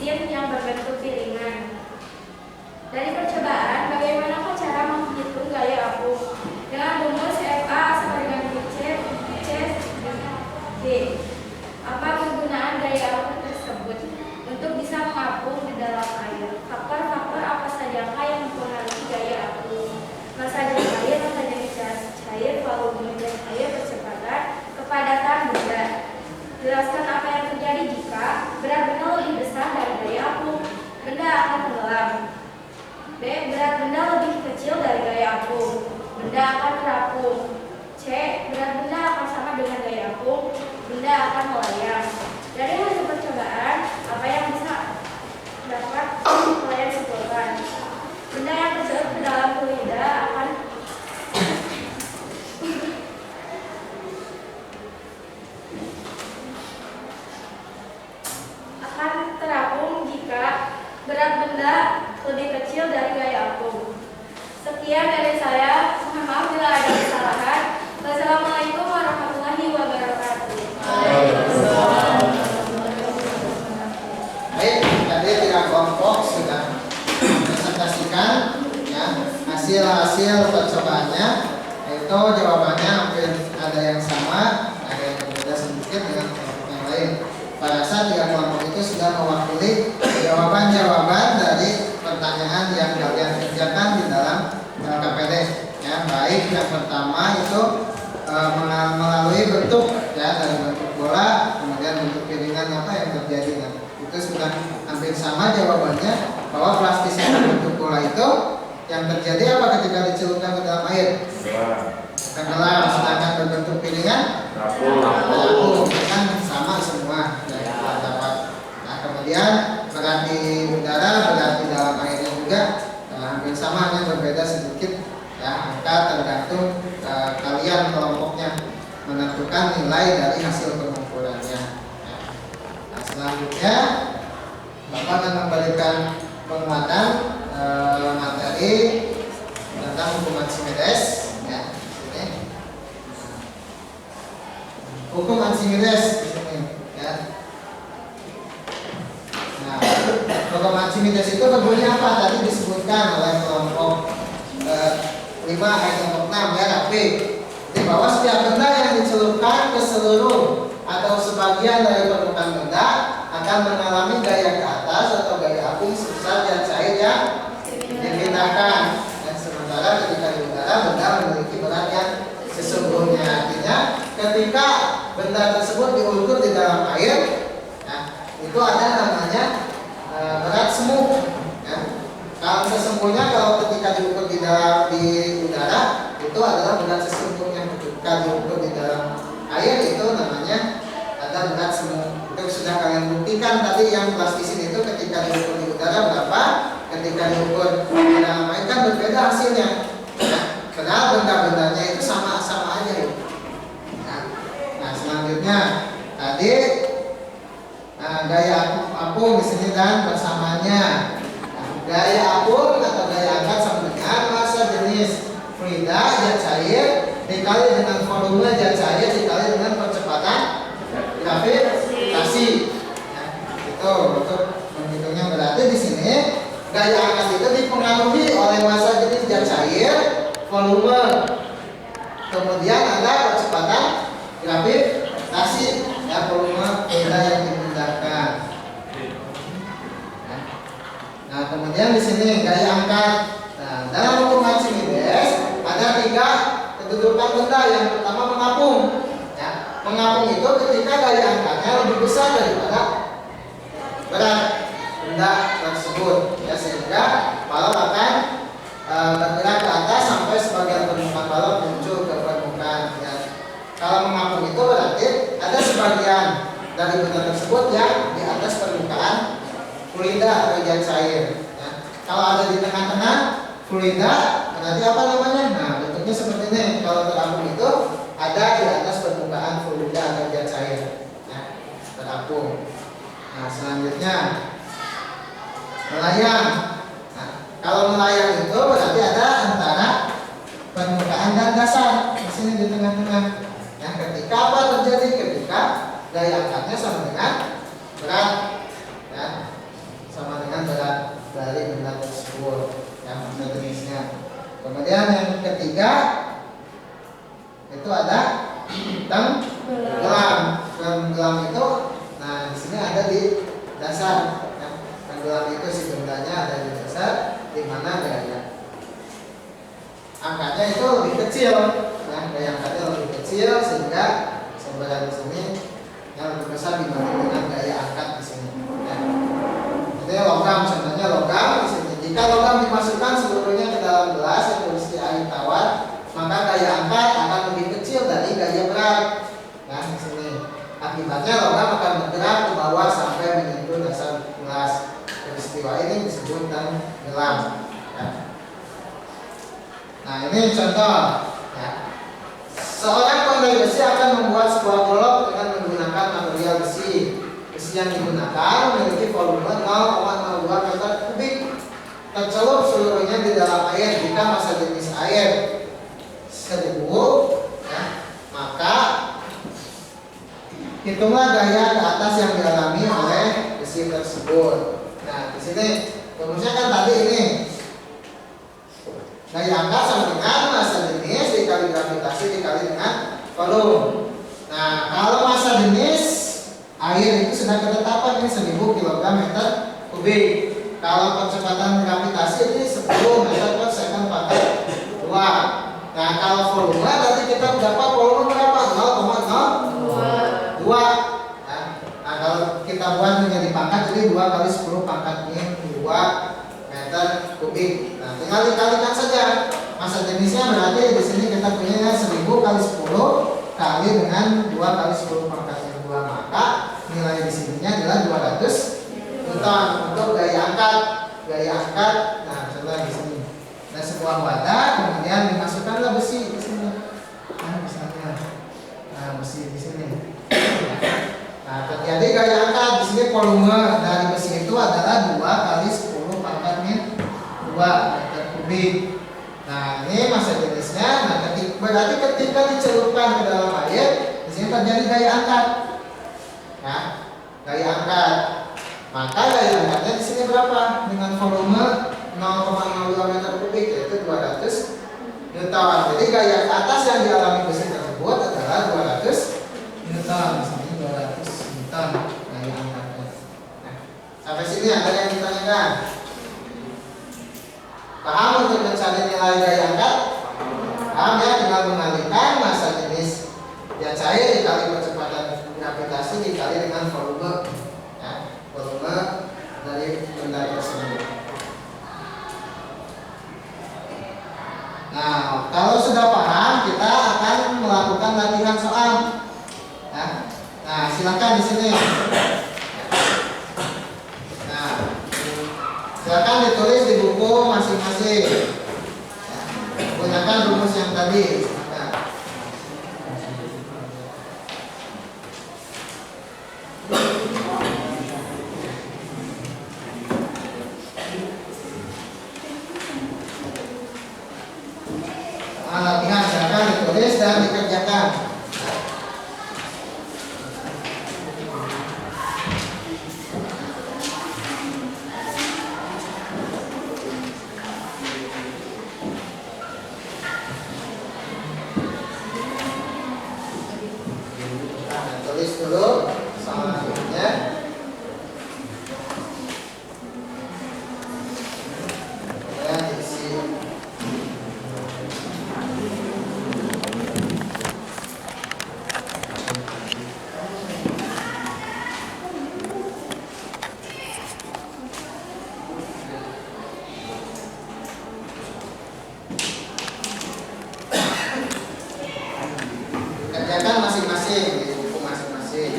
mesin yang berbentuk piringan. Dari percobaan, bagaimana cara menghitung gaya apung dengan rumus FA sama dengan C, D. Apa kegunaan gaya apung tersebut untuk bisa mengapung di dalam air? Faktor-faktor apa saja yang mempengaruhi gaya apung? Massa jas air, massa jenis cair, volume jas air, percepatan, kepadatan benda. Jelaskan apa yang terjadi jika berat benda lebih besar dari gaya apung. Benda akan tenggelam. B. Berat benda lebih kecil dari gaya apung. Benda akan terapung. C. Berat benda akan sama dengan gaya apung. Benda akan melayang. Dari hasil percobaan, apa yang bisa dapat kalian simpulkan? Benda yang tercelup ke dalam fluida akan terapung jika berat benda lebih kecil dari gaya apung. Sekian dari saya. Mohon maaf bila ada kesalahan. Wassalamualaikum warahmatullahi wabarakatuh. Baik, tadi tiga kelompok sudah presentasikan ya hasil percobaannya. Itu jawabannya hampir ada yang sama, ada yang berbeda sedikit dengan kelompok yang lain. Pada saat tiga kelompok itu sudah mewakili jawaban-jawaban dari pertanyaan yang kalian kerjakan di dalam KPD. Ya, baik yang pertama itu melalui bentuk ya, dari bentuk bola, kemudian bentuk piringan apa yang terjadi. Nah, itu sudah hampir sama jawabannya, bahwa plastisme bentuk bola itu yang terjadi apa ketika dicelupkan ke dalam air? Tenggelam. Sedangkan berbentuk piringan terapung, kan sama semua dari dapat. Nah, kemudian berat di udara, berat di dalam airnya juga hampir sama, hanya berbeda sedikit ya, angka tergantung kalian kelompoknya menentukan nilai dari hasil pengukurannya. Nah, selanjutnya Bapak akan memberikan penguatan materi tentang hukum Archimedes ya. Sini. Hukum Archimedes di sini ya. Nah, hukum Archimedes itu berbunyi apa? Tadi disebutkan oleh kelompok 5 kelompok 6 ya, tapi di bawah setiap benda yang dicelupkan ke seluruh atau sebagian dari permukaan benda akan mengalami gaya ke atas atau gaya apung sebesar zat cair yang dipindahkan. Dan sementara ketika di udara benda memiliki berat yang sesungguhnya. Artinya ketika benda tersebut diukur di dalam air, nah, itu ada namanya berat semu. Ya. Kalau sesungguhnya, kalau ketika diukur di udara itu adalah berat sesungguhnya. Ketika diukur di dalam air itu namanya ada berat semu. Itu sudah kalian buktikan tadi yang plastisin itu ketika diukur di udara berapa, ketika diukur di dalam air kan berbeda hasilnya. Padahal benda-bendanya itu sama-sama aja. Nah, selanjutnya tadi gaya apung di sini dan persamaannya. Gaya apung atau gaya angkat sama dengan massa jenis fluida zat cair dikali dengan volume zat cair dikali dengan percepatan gravitasi. Ya, itu untuk menghitungnya. Berarti di sini gaya angkat itu dipengaruhi oleh massa jenis zat cair, volume, kemudian ada percepatan gravitasi ya, volume benda yang dipindahkan. Nah, kemudian di sini gaya angkat. Nah, dalam hukum Archimedes ada 3 kedudukan benda. Yang pertama mengapung. Ya, mengapung itu ketika gaya angkatnya lebih besar daripada berat benda tersebut. Ya, sehingga balon akan bergerak ke atas sampai sebagian permukaan balon muncul ke permukaan. Ya. Kalau mengapung itu berarti ada sebagian dari benda tersebut yang di atas permukaan fluida atau zat cair. Ya. Kalau ada di tengah-tengah fluida, berarti apa namanya? Nah, bentuknya seperti ini. Kalau terapung itu ada di atas permukaan fluida atau zat cair. Ya, terapung. Nah, selanjutnya melayang. Nah, kalau melayang itu berarti ada antara permukaan dan dasar. Di sini di tengah-tengah. Ya, ketika apa terjadi? Ketika gaya angkatnya sama dengan berat. Ya. dari benda tersebut, yang masa jenisnya. Kemudian yang ketiga itu ada tenggelam. Tenggelam itu, nah di sini ada di dasar. Ya. Tenggelam itu si bendanya ada di dasar, di mana gaya angkanya itu lebih kecil. Nah, gaya angkanya lebih kecil sehingga sebelah di sini yang lebih besar dibanding dengan gaya angkat di sini. Ya. Jadi logam, contohnya logam di sini. Jika logam dimasukkan seluruhnya ke dalam gelas yang berisi air tawar, maka gaya angkat akan lebih kecil dari gaya berat. Nah, di sini. Akibatnya logam akan bergerak ke bawah sampai menyentuh dasar gelas. Peristiwa ini disebut tenggelam. Ya. Nah, ini contoh. Ya. Seorang pandai besi akan membuat sebuah golok dengan menggunakan material besi. Besi yang digunakan memiliki volume 0,02 meter kubik. Tercelup seluruhnya di dalam air. Jika massa jenis air 1000, ya, maka hitunglah gaya ke atas yang dialami oleh besi tersebut. Nah, di sini rumusnya kan tadi ini. Gaya angkat sama dengan massa jenis dikali gravitasi dikali dengan volume. Nah, kalau massa jenis air itu sudah ketetapan ini 1000 kg/meter kubik. Kalau kecepatan gravitasi ini 10 meter per second pangkat 2. Nah, kalau volume nanti kita dapat volume berapa? 0,02. Nah, kalau kita buat menjadi pangkat jadi 2 kali 10 pangkat min 2 meter kubik. Nah, tinggal dikalikan saja. Massa jenisnya berarti di sini kita punya 1000 kali 10 kali dengan 2 kali 10 pangkat min 2, maka nilai di sininya adalah 200 Newton untuk gaya angkat. Gaya angkat, nah contoh di sini. Nah, sebuah wadah, kemudian dimasukkanlah besi di sini. Nah, misalnya, nah besi di sini. Nah, terjadi gaya angkat di sini. Volume dari besi itu adalah 2 kali 10 pangkat min 2 meter kubik. Nah, ini massa jenisnya. Nah, berarti ketika dicelupkan ke dalam air, di sini terjadi gaya angkat. Ya, gaya angkat. Maka gaya angkatnya di sini berapa? Dengan volume 0,02 meter kubik, yaitu 200 Newton. Jadi gaya atas yang dialami besi tersebut adalah 200 Newton. Di sini 200 Newton gaya angkatnya. Nah, sampai sini ada yang ditanyakan? Paham untuk mencari nilai gaya angkat? Paham ya? Tinggal mengalihkan massa jenis yang cair dikali kecepatan gravitasi dikali dengan volume. Volume dari benda tersebut. Nah, kalau sudah paham, kita akan melakukan latihan soal. Nah, silakan di sini. Nah, silakan ditulis di buku masing-masing. Gunakan rumus yang tadi. Latihan silakan ditulis dan dikerjakan. Nah, tulis dulu selanjutnya. Kemudian diisi. Kerjakan masing-masing di buku masing-masing.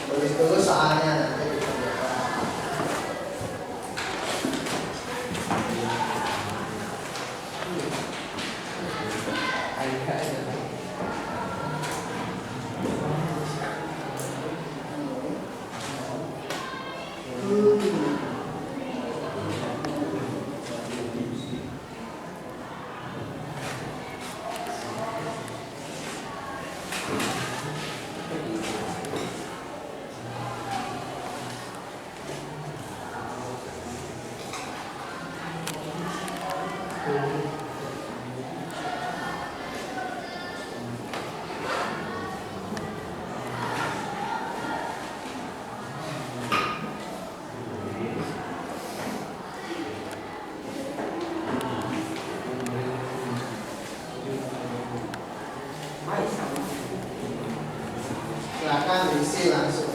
Tulis dulu soalnya nanti dikerjakan. Silakan diisi langsung.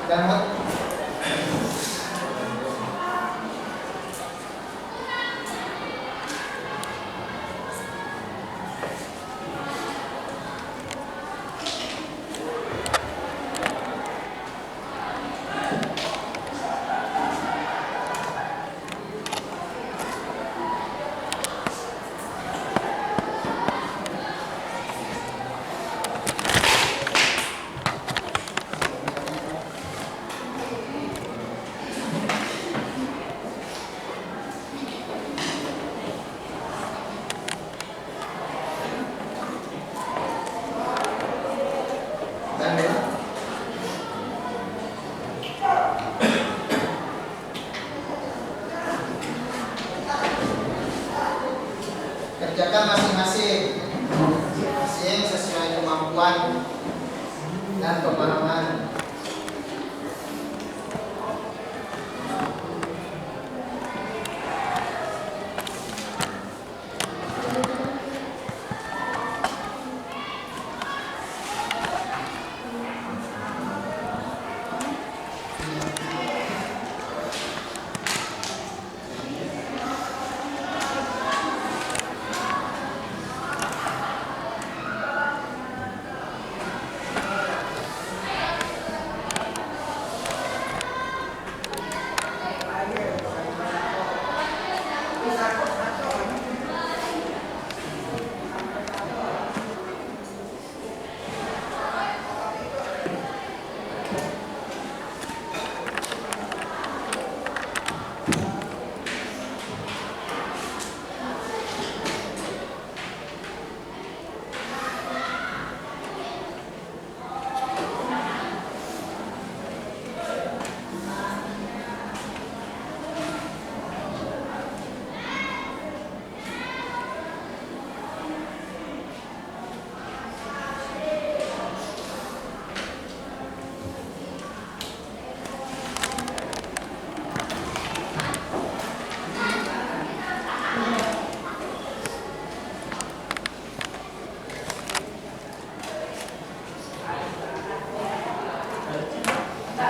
Dan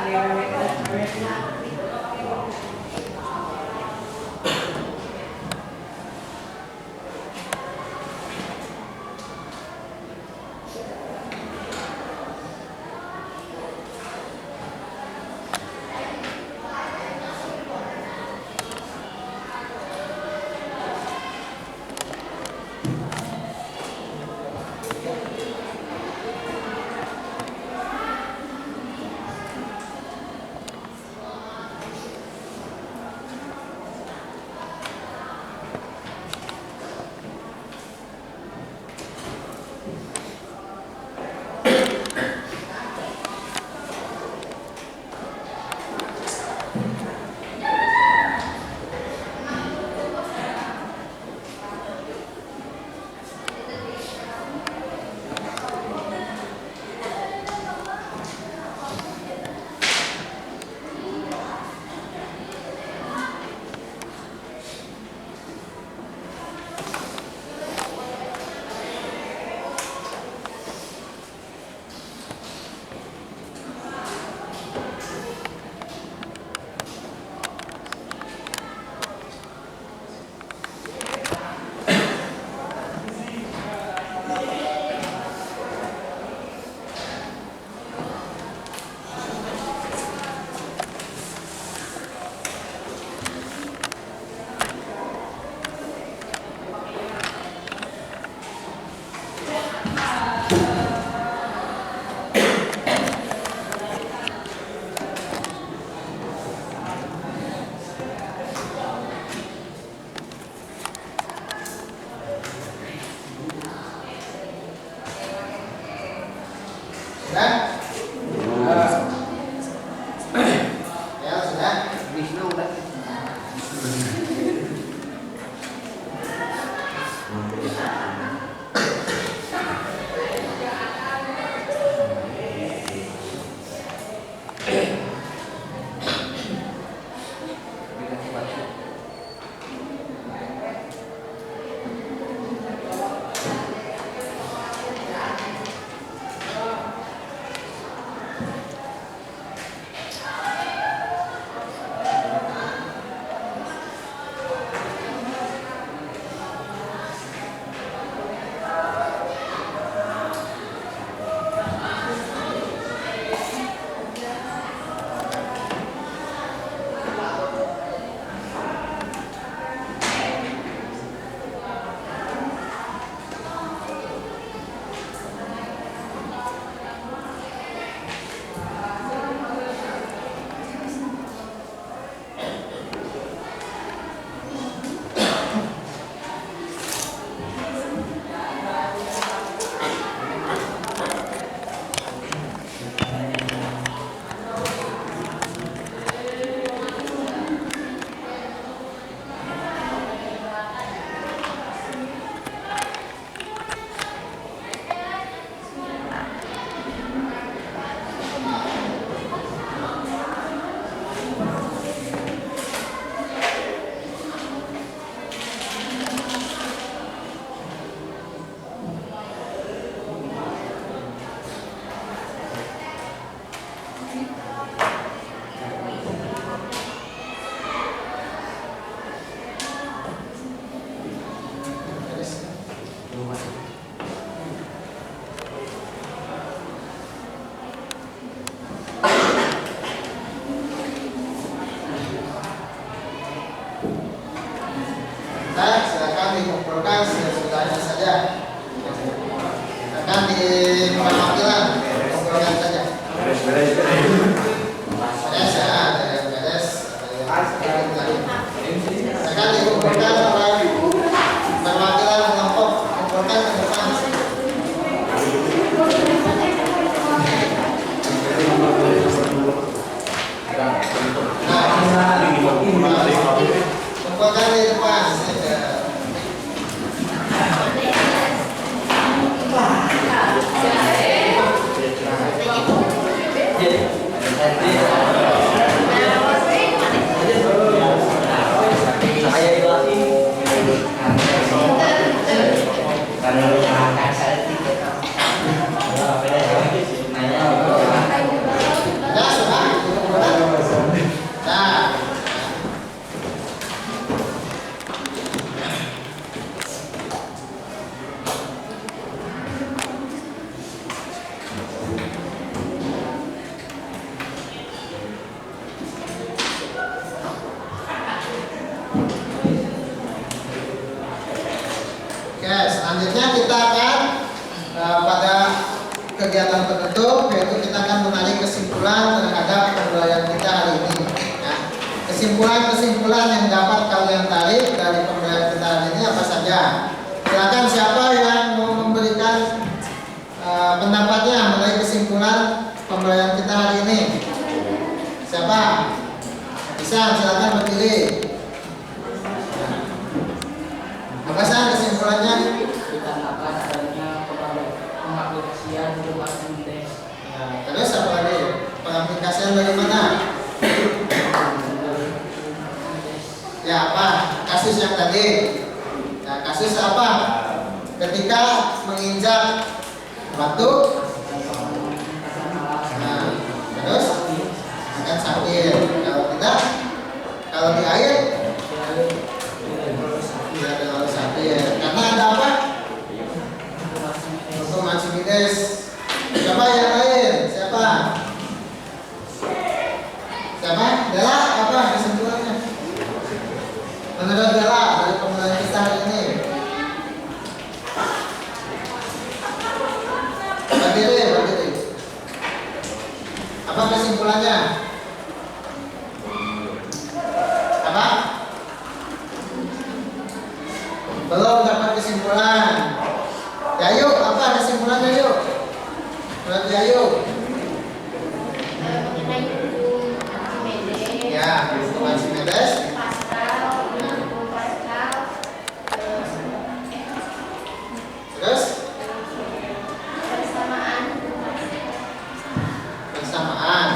Ya sudah. Wisnu udah. Selanjutnya kita akan pada kegiatan penutup, yaitu kita akan menarik kesimpulan terhadap pembelajaran kita hari ini. Ya. Kesimpulan-kesimpulan yang dapat kalian tarik dari pembelajaran kita hari ini apa saja? Silakan siapa yang mau memberikan pendapatnya mengenai kesimpulan pembelajaran kita hari ini? Siapa? Bisa, silakan berdiri. Apa saja kesimpulannya? Dikarenakan adanya pengaplikasian berbasis tes. Terus apa lagi? Pengaplikasian bagaimana? Ya apa? Kasus yang tadi. Nah, kasus apa? Ketika menginjak batu. Nah, terus akan sakit. Kalau tidak, kalau di air tidak terlalu sakit. Karena ada apa? Untuk Maximinus. Siapa yang lain? Siapa? Siapa? Dela, apa kesimpulannya? Menurut Dela dari pembelajaran kita hari ini. Berdiri. Apa kesimpulannya? Apa? Belum dapat kesimpulan. Ya yuk, apa kesimpulannya yuk? Menurut ya yuk. Mengenai hukum Archimedes, Ya, hukum Archimedes. Pascal, hukum Pascal, Terus bersamaan.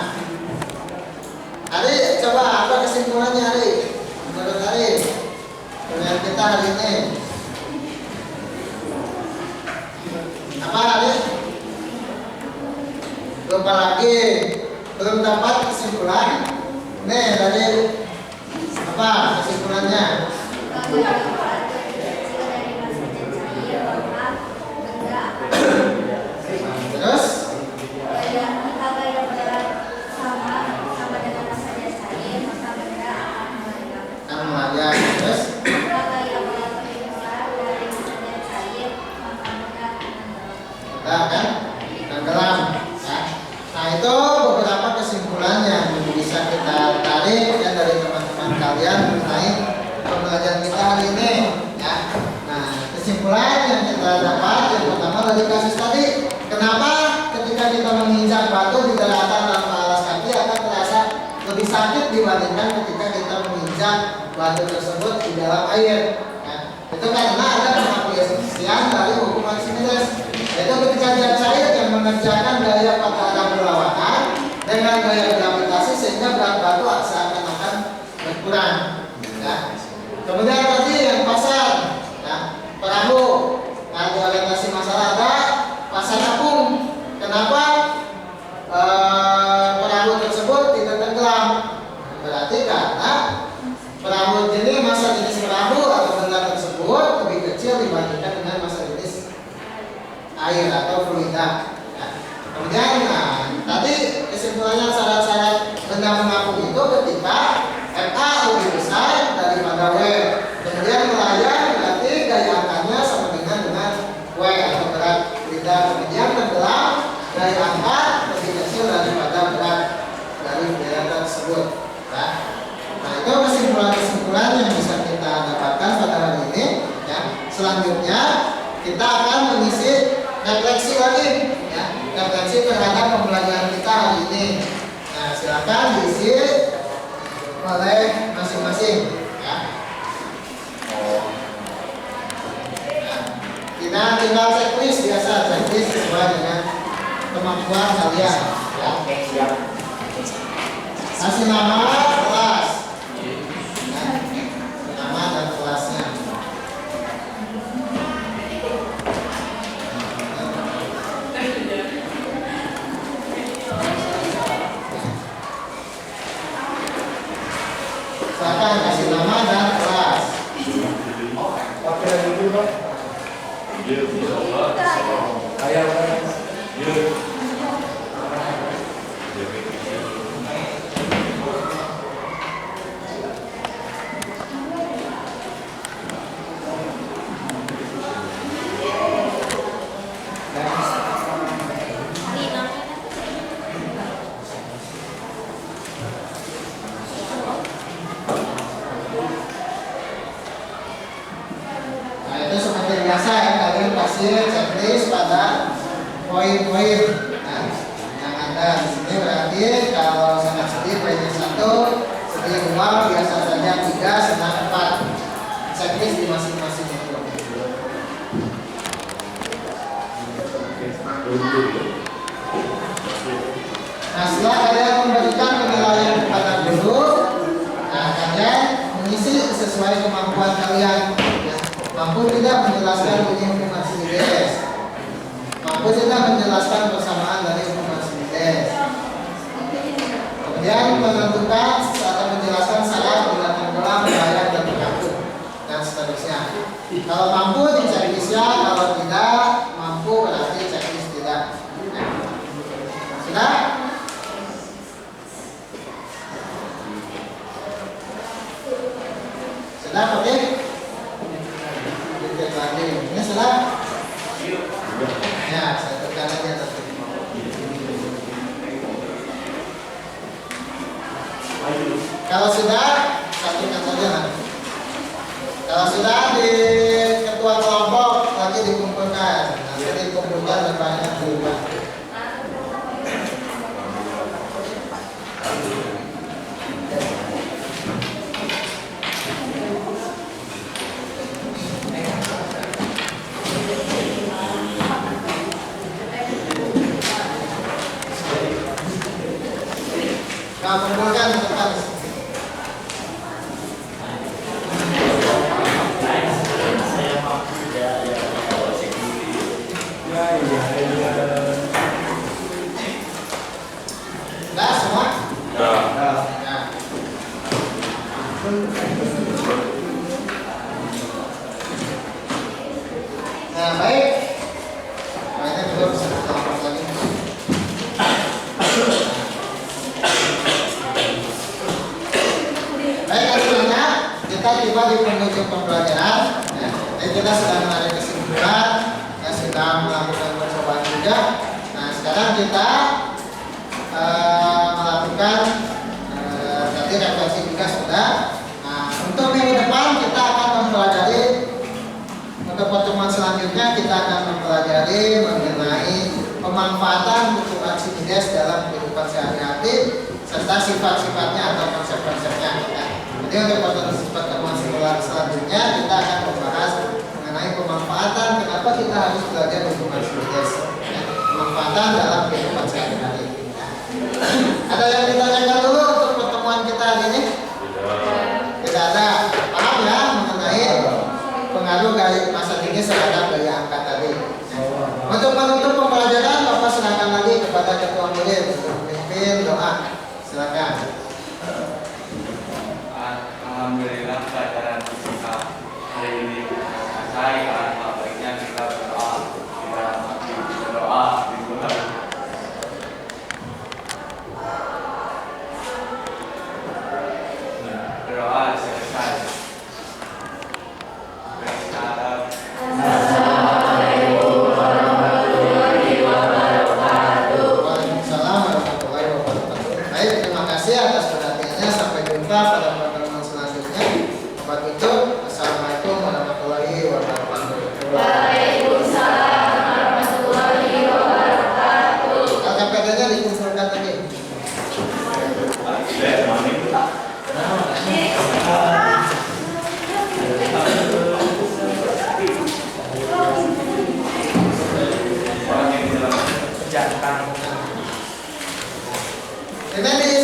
Ari, coba apa kesimpulannya Ari? Menurut Ari, pembelajaran kita hari ini. Apa Ari? Lupa lagi, belum dapat kesimpulan. Nih dari apa kesimpulannya? Terus kan belajar. Terus udah kan tenggelam. Nah itu beberapa kesimpulan yang bisa kita tarik ya dari teman-teman kalian mengenai pembelajaran kita hari ini. Ya. Nah kesimpulan yang kita dapat yang pertama dari kasus tadi, kenapa ketika kita menginjak batu di daratan tanpa alas kaki akan terasa lebih sakit dibandingkan ketika kita menginjak batu tersebut di dalam air. Ya. Itu karena ada pengaplikasian dari hukum Archimedes. Yaitu ketika dia cair yang mengerjakan gaya patahan berlawanan dengan gaya gravitasi sehingga berat batu seakan-akan berkurang. Ya. Kemudian tadi yang pasar, ya, perahu, nah di orientasi masalah ada pasar apung. Kenapa perahu tersebut tidak tenggelam? Berarti karena perahu jenis masa jenis perahu atau benda tersebut lebih kecil dibandingkan dengan masa jenis air atau fluida. Ya. Kemudian, tadi kesimpulannya syarat-syarat benda mengapung itu ketika FA lebih besar daripada W. Kemudian melayang berarti gaya angkanya sama dengan W atau berat fluida. Kemudian tenggelam gaya angka lebih kecil daripada berat dari fluida tersebut. Ya. Nah itu kesimpulan-kesimpulan yang bisa kita dapatkan pada hari ini. Ya. Selanjutnya kita akan mengisi refleksi lagi, ya, refleksi terhadap pembelajaran kita hari ini. Nah, silakan diisi oleh masing-masing. Ya. Nah, kita tinggal checklist biasa, checklist sesuai dengan kemampuan kalian. Ya. Oke, siap. Kasih nama kelas, ya. Nama dan kelasnya. Silakan kasih nama dan kelas. Oke, dulu dong. Ayo. biasa ya, kalian kasih checklist pada poin-poin yang ada di sini. Berarti kalau sangat sedih poinnya 1, sedih 2, biasa saja 3, senang 4. Checklist di masing-masing itu. Nah, setelah kalian memberikan penilaian kepada guru, kalian mengisi sesuai kemampuan kalian. Mampu tidak menjelaskan bunyi hukuman Simides, mampu tidak menjelaskan persamaan dari hukuman Simides, kemudian menentukan atau menjelaskan syarat bila tenggelam, bahaya dan mengaku, dan seterusnya. Kalau mampu di checklistnya, kalau tidak mampu berarti checklist tidak. Sudah? Sudah, oke? Dikit lagi. Ini sudah? Ya, saya tekan aja tadi. Kalau sudah, satukan saja nanti. Kalau sudah di ketua kelompok lagi dikumpulkan, nanti dikumpulkan dan banyak diubah. Nah, kumpulkan tekan. Sudah semua? Nah. Nah, baik. Nah, ini juga bisa kita lakukan lagi. Baik, akhirnya kita tiba di penghujung pembelajaran. Jadi kita sudah menarik kesimpulan, ya, sudah melakukan percobaan juga. Nah, sekarang kita melakukan tadi refleksi juga sudah. Nah, untuk minggu depan kita akan mempelajari, untuk pertemuan selanjutnya kita akan mempelajari mengenai pemanfaatan hukuman Simides dalam kehidupan sehari-hari serta sifat-sifatnya atau konsep-konsepnya. Jadi untuk pertemuan selanjutnya kita akan membahas mengenai pemanfaatan kenapa kita harus belajar hukuman Simides, pemanfaatan dalam kehidupan sehari-hari. Ada yang ditanyakan dulu untuk pertemuan kita hari ini? Tidak ada. Paham ya mengenai pengaruh gaya masa kini terhadap gaya angka tadi. Untuk menutup pembelajaran, Bapak silakan lagi kepada ketua murid untuk memimpin doa. Silakan. Alhamdulillah pelajaran fisika hari ini selesai. Alangkah baiknya kita berdoa, kita berdoa dimulai. Berdoa selesai. Berharap. Waalaikumsalam warahmatullahi wabarakatuh. Baik, terima kasih atas perhatiannya. Sampai jumpa pada pertemuan selanjutnya. Bapak tutup. Assalamualaikum warahmatullahi wabarakatuh. Waalaikumsalam warahmatullahi wabarakatuh. LKPD-nya dikumpulkan tadi. Jangan. Ini